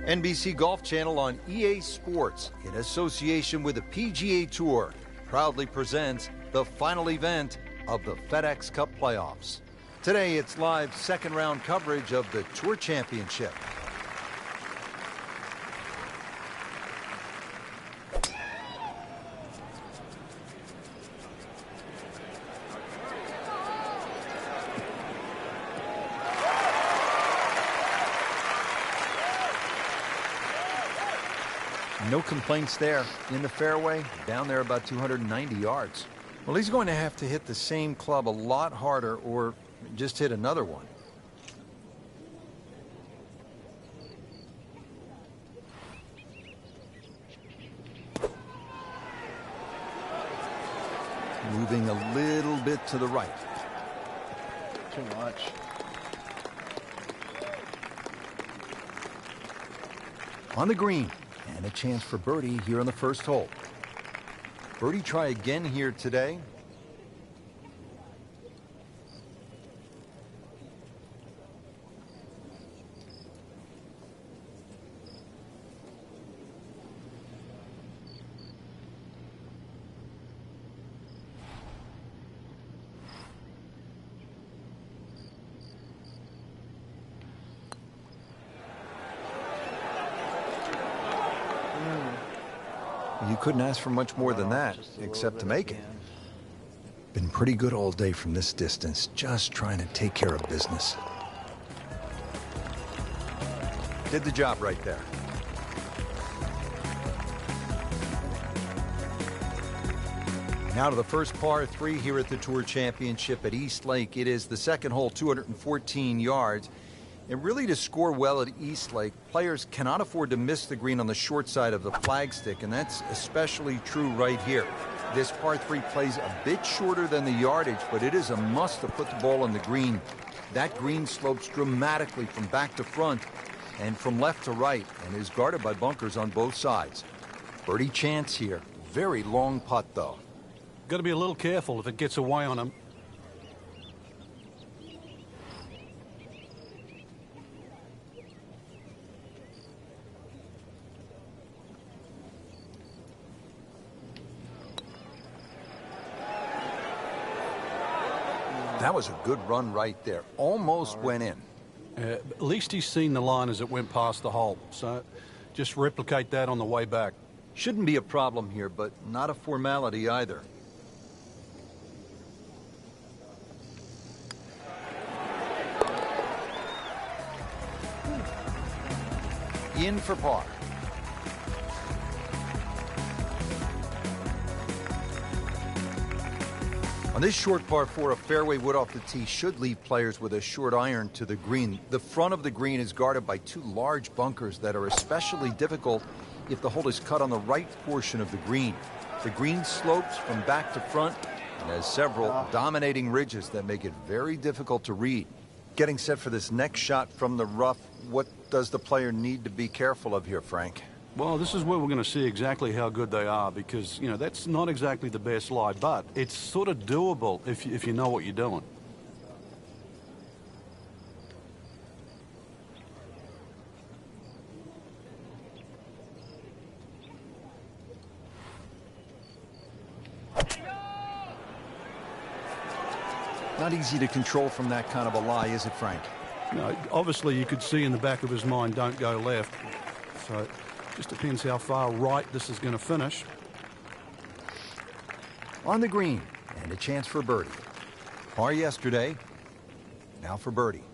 NBC Golf Channel on EA Sports, in association with the PGA Tour, proudly presents the final event of the FedEx Cup playoffs. Today, it's live second round coverage of the Tour Championship. No complaints there. In the fairway, down there about 290 yards. Well, he's going to have to hit the same club a lot harder or just hit another one. Moving a little bit to the right. Too much. On the green, and a chance for birdie here on the first hole. Birdie try again here today. You couldn't ask for much more than that, Just a little except bit to make it. again. Been pretty good all day from this distance, just trying to take care of business. Did the job right there. Now to the first par 3 here at the Tour Championship at East Lake. It is the second hole, 214 yards. And really, to score well at East Lake, players cannot afford to miss the green on the short side of the flagstick, and that's especially true right here. This par 3 plays a bit shorter than the yardage, but it is a must to put the ball on the green. That green slopes dramatically from back to front and from left to right, and is guarded by bunkers on both sides. Birdie chance here. Very long putt, though. Got to be a little careful if it gets away on him. That was a good run right there. Almost went in. At least he's seen the line as it went past the hole. So just replicate that on the way back. Shouldn't be a problem here, but not a formality either. In for par. On this short par 4, a fairway wood off the tee should leave players with a short iron to the green. The front of the green is guarded by 2 large bunkers that are especially difficult if the hole is cut on the right portion of the green. The green slopes from back to front and has several dominating ridges that make it very difficult to read. Getting set for this next shot from the rough, what does the player need to be careful of here, Frank? Well, this is where we're going to see exactly how good they are because, you know, that's not exactly the best lie, but it's sort of doable if you know what you're doing. Not easy to control from that kind of a lie, is it, Frank? No, obviously, you could see in the back of his mind, don't go left. So it just depends how far right this is going to finish. On the green, and a chance for birdie. Par yesterday, now for birdie.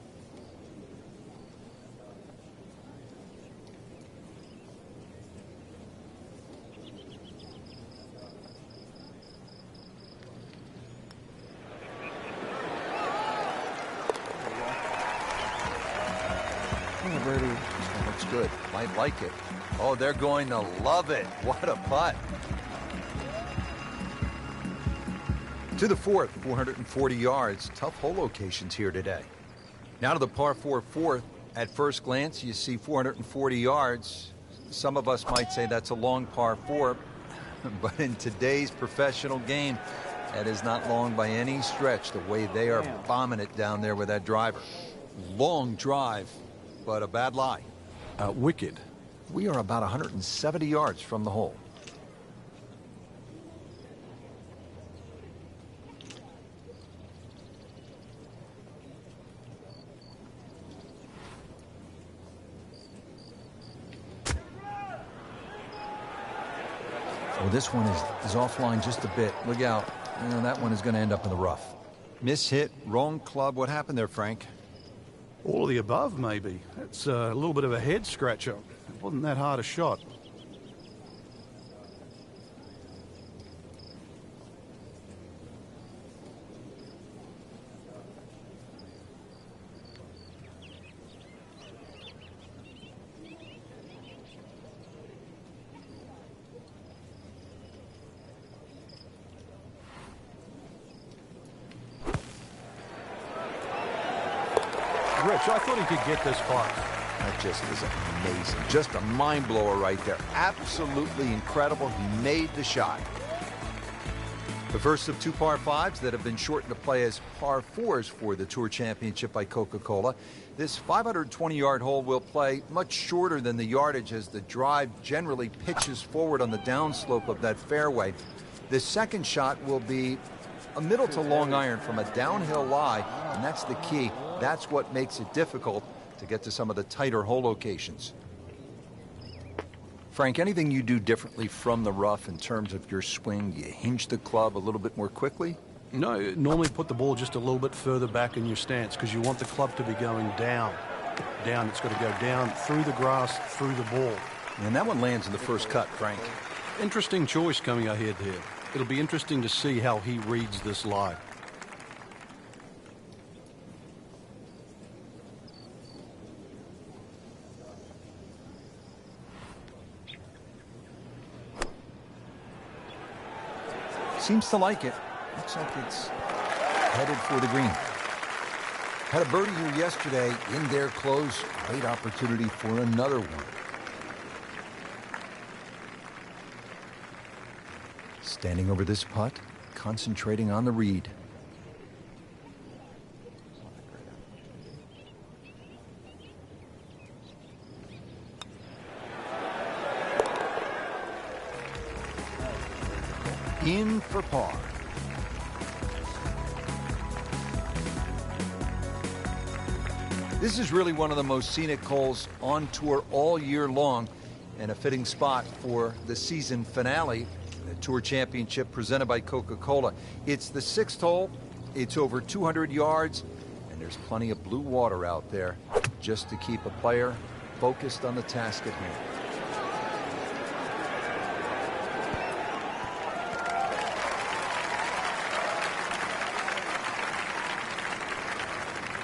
Birdie. That looks good. Might like it. Oh, they're going to love it. What a putt. To the fourth, 440 yards. Tough hole locations here today. Now to the par 4 fourth. At first glance, you see 440 yards. Some of us might say that's a long par 4, but in today's professional game, that is not long by any stretch, the way they are bombing it down there with that driver. Long drive, but a bad lie. Wicked. We are about 170 yards from the hole. Well, this one is offline just a bit. Look out. You know, that one is going to end up in the rough. Miss hit, wrong club. What happened there, Frank? All of the above, maybe. That's a little bit of a head scratcher. It wasn't that hard a shot. Rich, I thought he could get this far. That just is amazing. Just a mind blower right there. Absolutely incredible. He made the shot. The first of 2 par 5s that have been shortened to play as par 4s for the Tour Championship by Coca-Cola. This 520-yard hole will play much shorter than the yardage as the drive generally pitches forward on the downslope of that fairway. The second shot will be a middle to long iron from a downhill lie, and that's the key. That's what makes it difficult to get to some of the tighter hole locations. Frank, anything you do differently from the rough in terms of your swing? Do you hinge the club a little bit more quickly? No, normally put the ball just a little bit further back in your stance because you want the club to be going down. Down, it's got to go down through the grass, through the ball. And that one lands in the first cut, Frank. Interesting choice coming ahead here. It'll be interesting to see how he reads this lie. Seems to like it. Looks like it's headed for the green. Had a birdie here yesterday in their close. Great opportunity for another one. Standing over this putt, concentrating on the read. In for par. This is really one of the most scenic holes on tour all year long, and a fitting spot for the season finale, the Tour Championship presented by Coca-Cola. It's the 6th hole. It's over 200 yards, and there's plenty of blue water out there just to keep a player focused on the task at hand.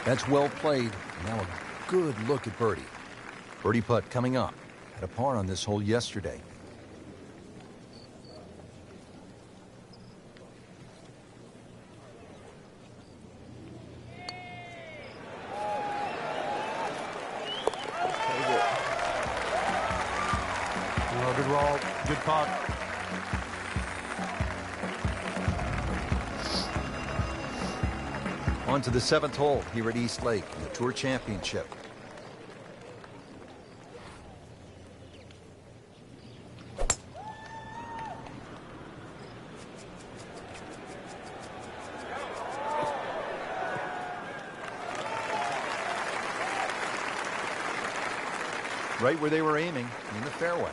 That's well played. Now a good look at birdie. Birdie putt coming up. Had a par on this hole yesterday. Well, good roll, good putt. On to the 7th hole here at East Lake in the Tour Championship. Right where they were aiming, in the fairway.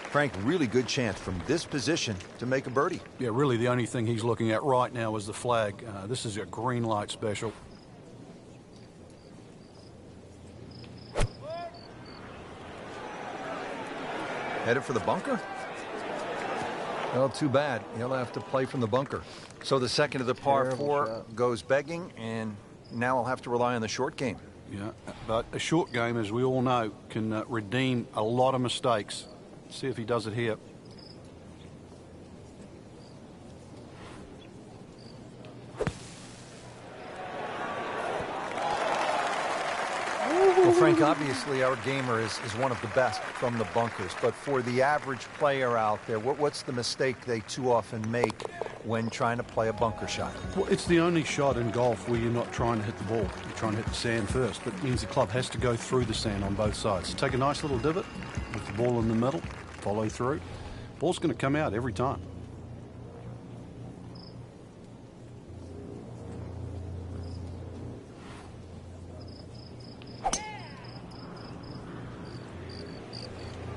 Frank, really good chance from this position to make a birdie. Yeah, really the only thing he's looking at right now is the flag. This is a green light special. Headed for the bunker? Well, too bad. He'll have to play from the bunker. So the second of the par Terrible 4 shot. goes begging, and now I'll have to rely on the short game. Yeah, but a short game, as we all know, can redeem a lot of mistakes. See if he does it here. Well, Frank, obviously our gamer is one of the best from the bunkers, but for the average player out there, what's the mistake they too often make when trying to play a bunker shot? Well, it's the only shot in golf where you're not trying to hit the ball. You're trying to hit the sand first, but it means the club has to go through the sand on both sides. Take a nice little divot with the ball in the middle, follow through. Ball's going to come out every time.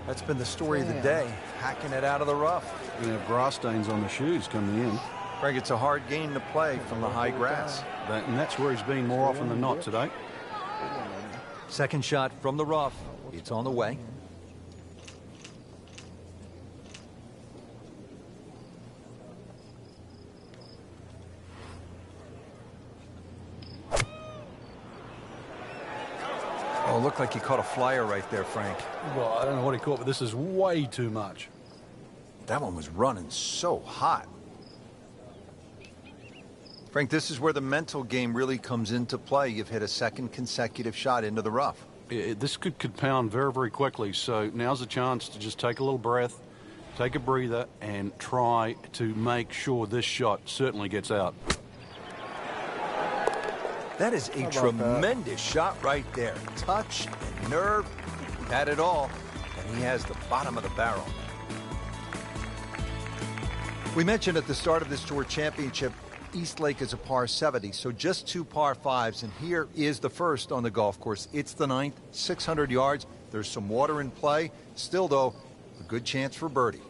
That's been the story of the day, hacking it out of the rough. We're going to have grass stains on the shoes coming in. Frank, it's a hard game to play from the high grass. And that's where he's been more often than not today. Second shot from the rough. It's on the way. Oh, it looked like he caught a flyer right there, Frank. Well, I don't know what he caught, but this is way too much. That one was running so hot. Frank, this is where the mental game really comes into play. You've hit a second consecutive shot into the rough. This could compound very, very quickly. So now's a chance to just take a little breath, take a breather, and try to make sure this shot certainly gets out. That is a tremendous shot right there. Touch and nerve, had it all, and he has the bottom of the barrel. We mentioned at the start of this Tour Championship, East Lake is a par 70, so just 2 par 5s, and here is the first on the golf course. It's the 9th, 600 yards, There's some water in play. Still, though, a good chance for birdie.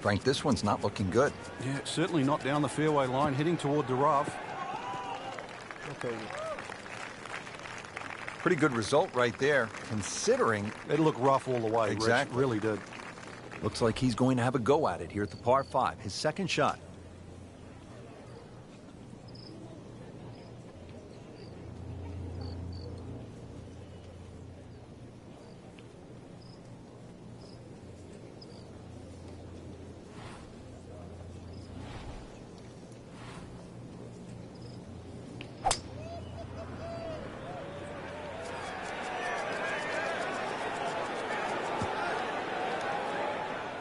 Frank, this one's not looking good. Yeah, certainly not down the fairway line, heading toward the rough. Okay. Pretty good result right there, considering... It looked rough all the way. Exactly. Rich, really did. Looks like he's going to have a go at it here at the par 5, his second shot.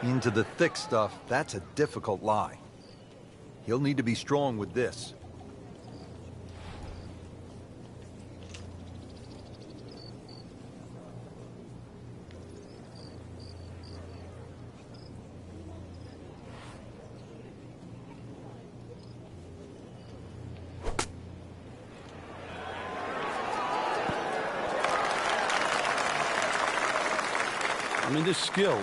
Into the thick stuff, that's a difficult lie. He'll need to be strong with this. I mean, this skill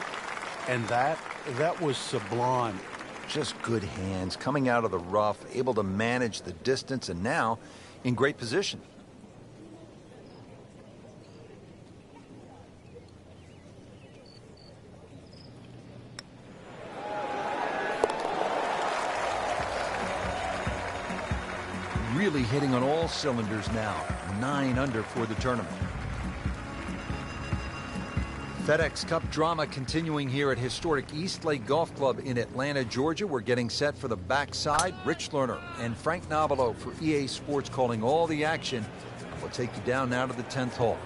and that was sublime. Just good hands, coming out of the rough, able to manage the distance, and now in great position. Really hitting on all cylinders now. 9 under for the tournament. FedEx Cup drama continuing here at historic East Lake Golf Club in Atlanta, Georgia. We're getting set for the backside. Rich Lerner and Frank Nobilo for EA Sports calling all the action. We'll take you down now to the 10th hole.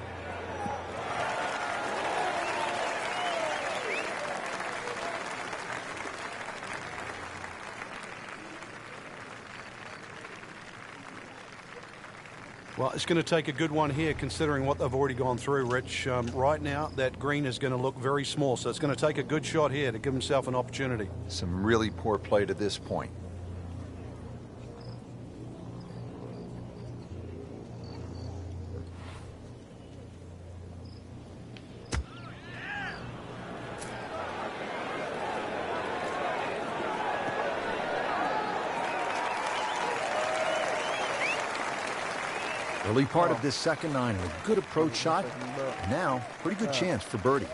Well, it's going to take a good one here considering what they've already gone through, Rich. Right now, that green is going to look very small, so it's going to take a good shot here to give himself an opportunity. Some really poor play to this point. Early part of this second 9, a good approach shot. Now, pretty good chance for birdie.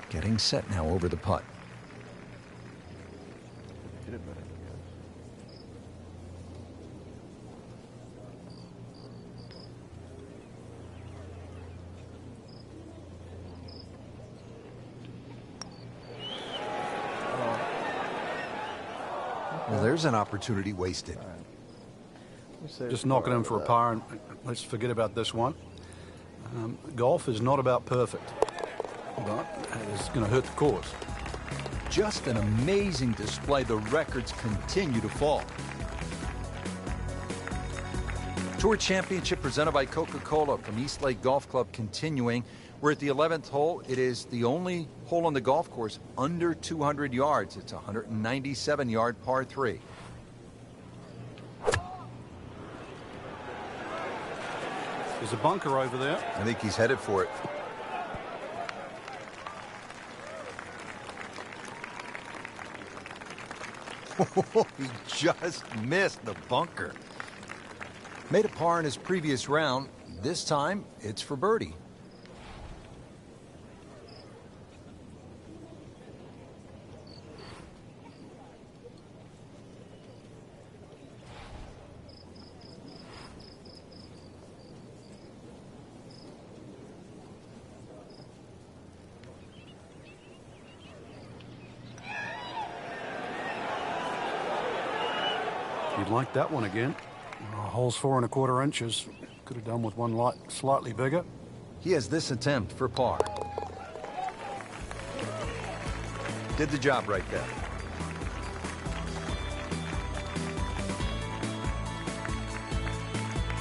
Getting set now over the putt. Hit it better. Well, there's an opportunity wasted. Just knocking him for a par, and let's forget about this one. Golf is not about perfect, but it's going to hurt the cause. Just an amazing display. The records continue to fall. Tour Championship presented by Coca-Cola from East Lake Golf Club continuing. We're at the 11th hole. It is the only hole on the golf course under 200 yards. It's a 197-yard par 3. There's a bunker over there. I think he's headed for it. He just missed the bunker. Made a par in his previous round. This time, it's for birdie. You'd like that one again. Hole's 4 1/4 inches. Could have done with one slightly bigger. He has this attempt for par. Did the job right there.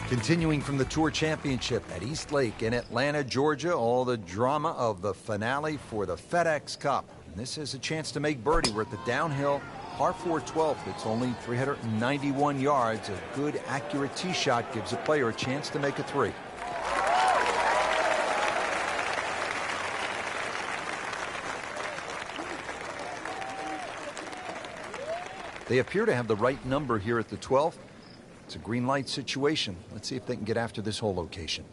Continuing from the Tour Championship at East Lake in Atlanta, Georgia, all the drama of the finale for the FedEx Cup. This is a chance to make birdie. We're at the downhill par 4 12th. It's only 391 yards. A good, accurate tee shot gives a player a chance to make a 3. They appear to have the right number here at the 12th. It's a green light situation. Let's see if they can get after this hole location.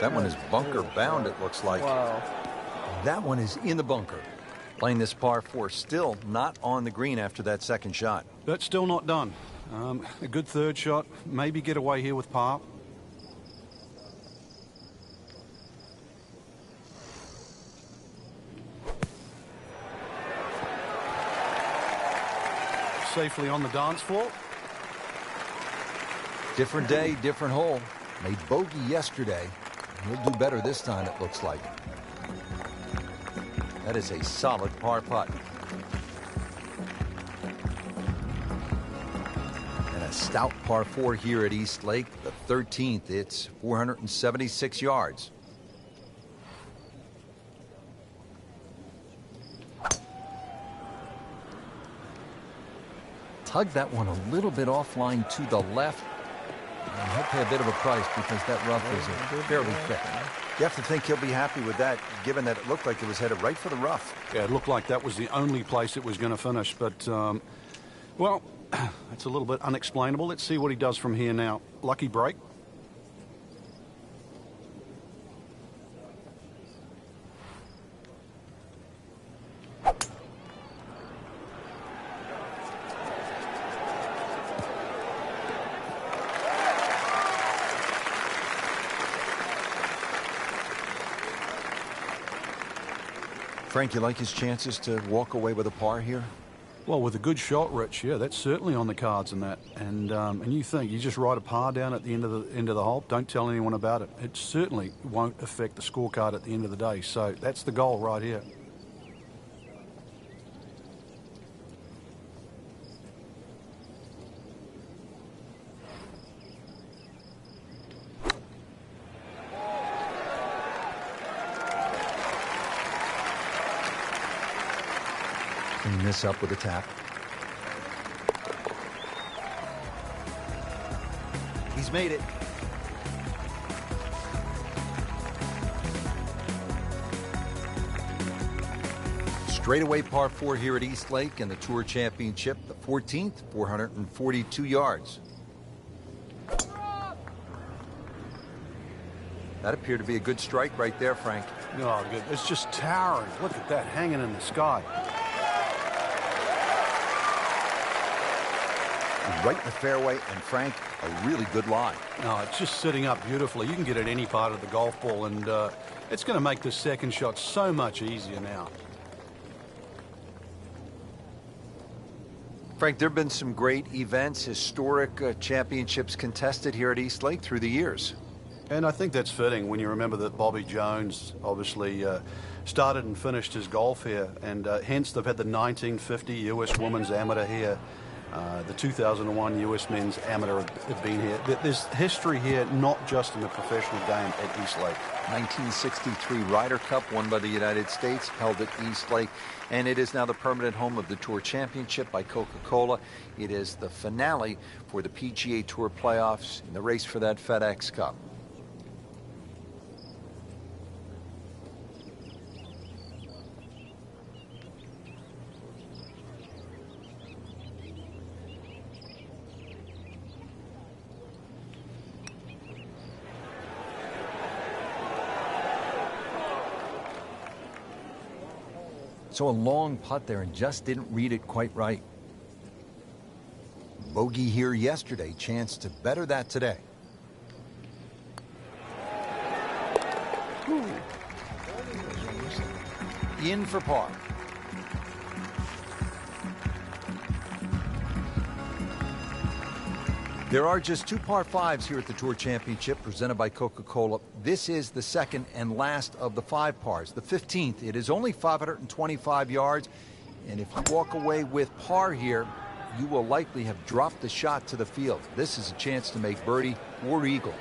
That one is bunker bound, it looks like. Wow. That one is in the bunker. Playing this par 4, still not on the green after that second shot. But still not done. A good third shot. Maybe get away here with par. Safely on the dance floor. Different day, different hole. Made bogey yesterday. He'll do better this time, it looks like. That is a solid par putt. And a stout par 4 here at East Lake, the 13th. It's 476 yards. Tug that one a little bit offline to the left. And he'll pay a bit of a price because that rough is fairly thick. You have to think he'll be happy with that, given that it looked like it was headed right for the rough. Yeah, it looked like that was the only place it was going to finish. But, well, that's a little bit unexplainable. Let's see what he does from here now. Lucky break. Frank, you like his chances to walk away with a par here? Well, with a good shot, Rich, yeah, that's certainly on the cards in that. And you think you just write a par down at the end of the hole. Don't tell anyone about it. It certainly won't affect the scorecard at the end of the day. So that's the goal right here. Clean this up with a tap. He's made it. Straightaway par 4 here at East Lake in the Tour Championship, the 14th, 442 yards. That appeared to be a good strike right there, Frank. Oh, good. It's just towering. Look at that hanging in the sky. Right in the fairway, and Frank, a really good lie. No, it's just sitting up beautifully. You can get it any part of the golf ball, and it's going to make the second shot so much easier now. Frank, there have been some great events, historic championships contested here at East Lake through the years. And I think that's fitting when you remember that Bobby Jones obviously started and finished his golf here, and hence they've had the 1950 U.S. Women's Amateur here. The 2001 U.S. Men's Amateur have been here. There's history here, not just in the professional game at East Lake. 1963 Ryder Cup won by the United States, held at East Lake, and it is now the permanent home of the Tour Championship by Coca-Cola. It is the finale for the PGA Tour playoffs in the race for that FedEx Cup. So a long putt there and just didn't read it quite right. Bogey here yesterday, chance to better that today. Ooh. In for par. There are just 2 par 5s here at the Tour Championship presented by Coca-Cola. This is the second and last of the 5 pars, the 15th. It is only 525 yards, and if you walk away with par here, you will likely have dropped the shot to the field. This is a chance to make birdie or eagle.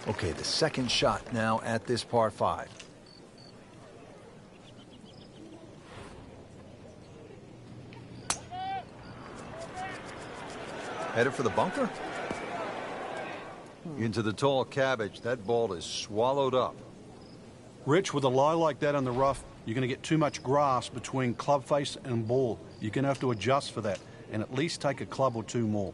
Okay, the second shot now at this par 5. Headed for the bunker. Into the tall cabbage. That ball is swallowed up. Rich, with a lie like that in the rough, you're going to get too much grass between club face and ball. You're going to have to adjust for that and at least take a club or two more.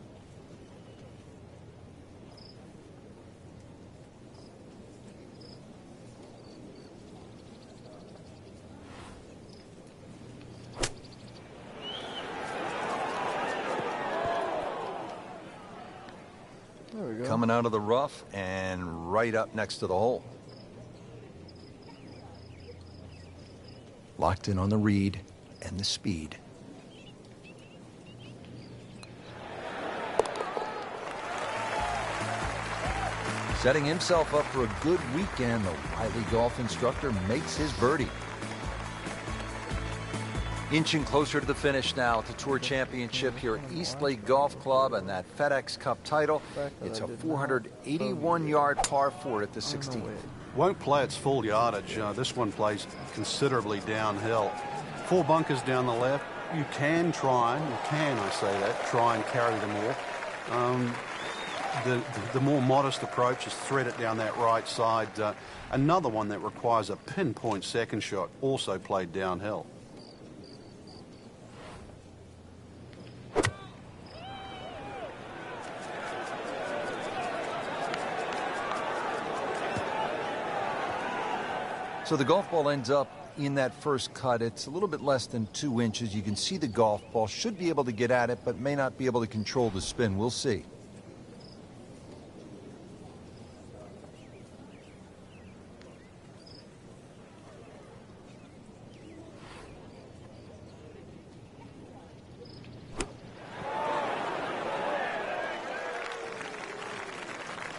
Coming out of the rough and right up next to the hole. Locked in on the read and the speed. Setting himself up for a good weekend, the wily golf instructor makes his birdie. Inching closer to the finish now at the Tour Championship here at East Lake Golf Club and that FedEx Cup title. It's a 481-yard par 4 at the 16th. Won't play its full yardage. This one plays considerably downhill. 4 bunkers down the left. You can try, I say that, try and carry them all. The more modest approach is thread it down that right side. Another one that requires a pinpoint second shot, also played downhill. So the golf ball ends up in that first cut. It's a little bit less than 2 inches. You can see the golf ball. Should be able to get at it, but may not be able to control the spin. We'll see.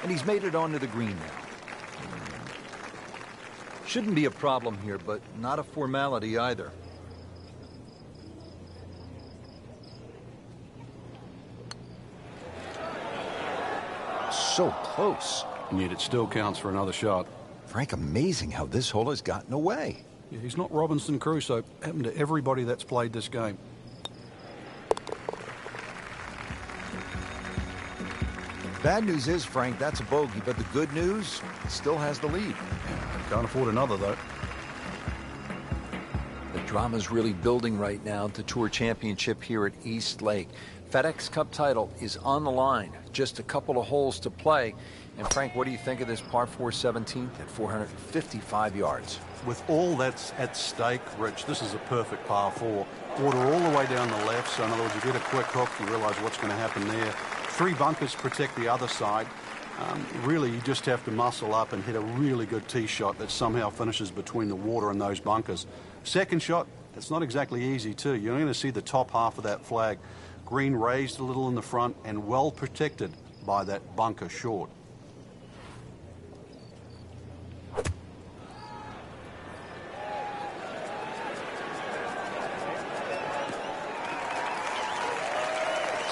And he's made it onto the green now. Shouldn't be a problem here, but not a formality either. So close. And yet it still counts for another shot. Frank, amazing how this hole has gotten away. Yeah, he's not Robinson Crusoe. Happened to everybody that's played this game. Bad news is, Frank, that's a bogey, but the good news, still has the lead. Can't afford another, though. The drama's really building right now at the Tour Championship here at East Lake. FedEx Cup title is on the line. Just a couple of holes to play. And Frank, what do you think of this par 4 17th at 455 yards? With all that's at stake, Rich, this is a perfect par 4. Water all the way down the left, so in other words, you get a quick hook, you realize what's going to happen there. 3 bunkers protect the other side. Really, you just have to muscle up and hit a really good tee shot that somehow finishes between the water and those bunkers. Second shot, it's not exactly easy too. You're going to see the top half of that flag. Green raised a little in the front and well protected by that bunker short.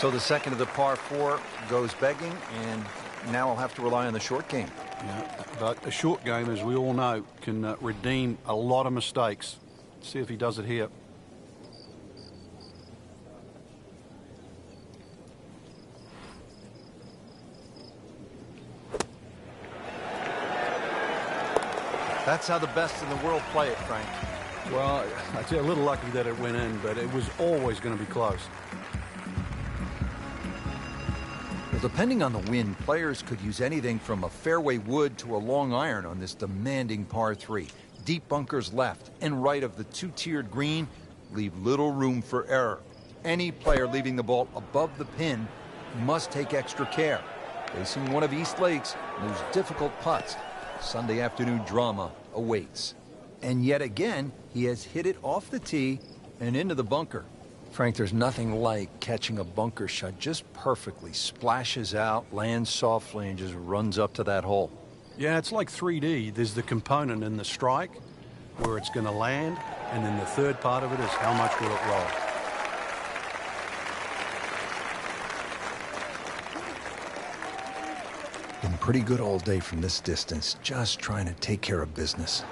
So the second of the par 4 goes begging, and now I'll have to rely on the short game. Yeah, but a short game, as we all know, can redeem a lot of mistakes. See if he does it here. That's how the best in the world play it, Frank. Well, I'd say a little lucky that it went in, but it was always going to be close. Well, depending on the wind, players could use anything from a fairway wood to a long iron on this demanding par 3. Deep bunkers left and right of the 2-tiered green leave little room for error. Any player leaving the ball above the pin must take extra care. Facing one of East Lake's most difficult putts, Sunday afternoon drama awaits. And yet again, he has hit it off the tee and into the bunker. Frank, there's nothing like catching a bunker shot just perfectly. Splashes out, lands softly, and just runs up to that hole. Yeah, it's like 3D. There's the component in the strike where it's going to land, and then the third part of it is how much will it roll. Been pretty good all day from this distance, just trying to take care of business.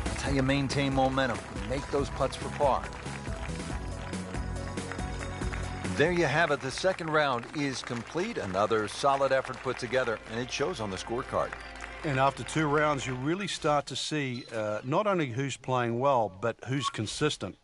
That's how you maintain momentum. Make those putts for par. There you have it. The second round is complete. Another solid effort put together, and it shows on the scorecard. And after 2 rounds, you really start to see not only who's playing well, but who's consistent.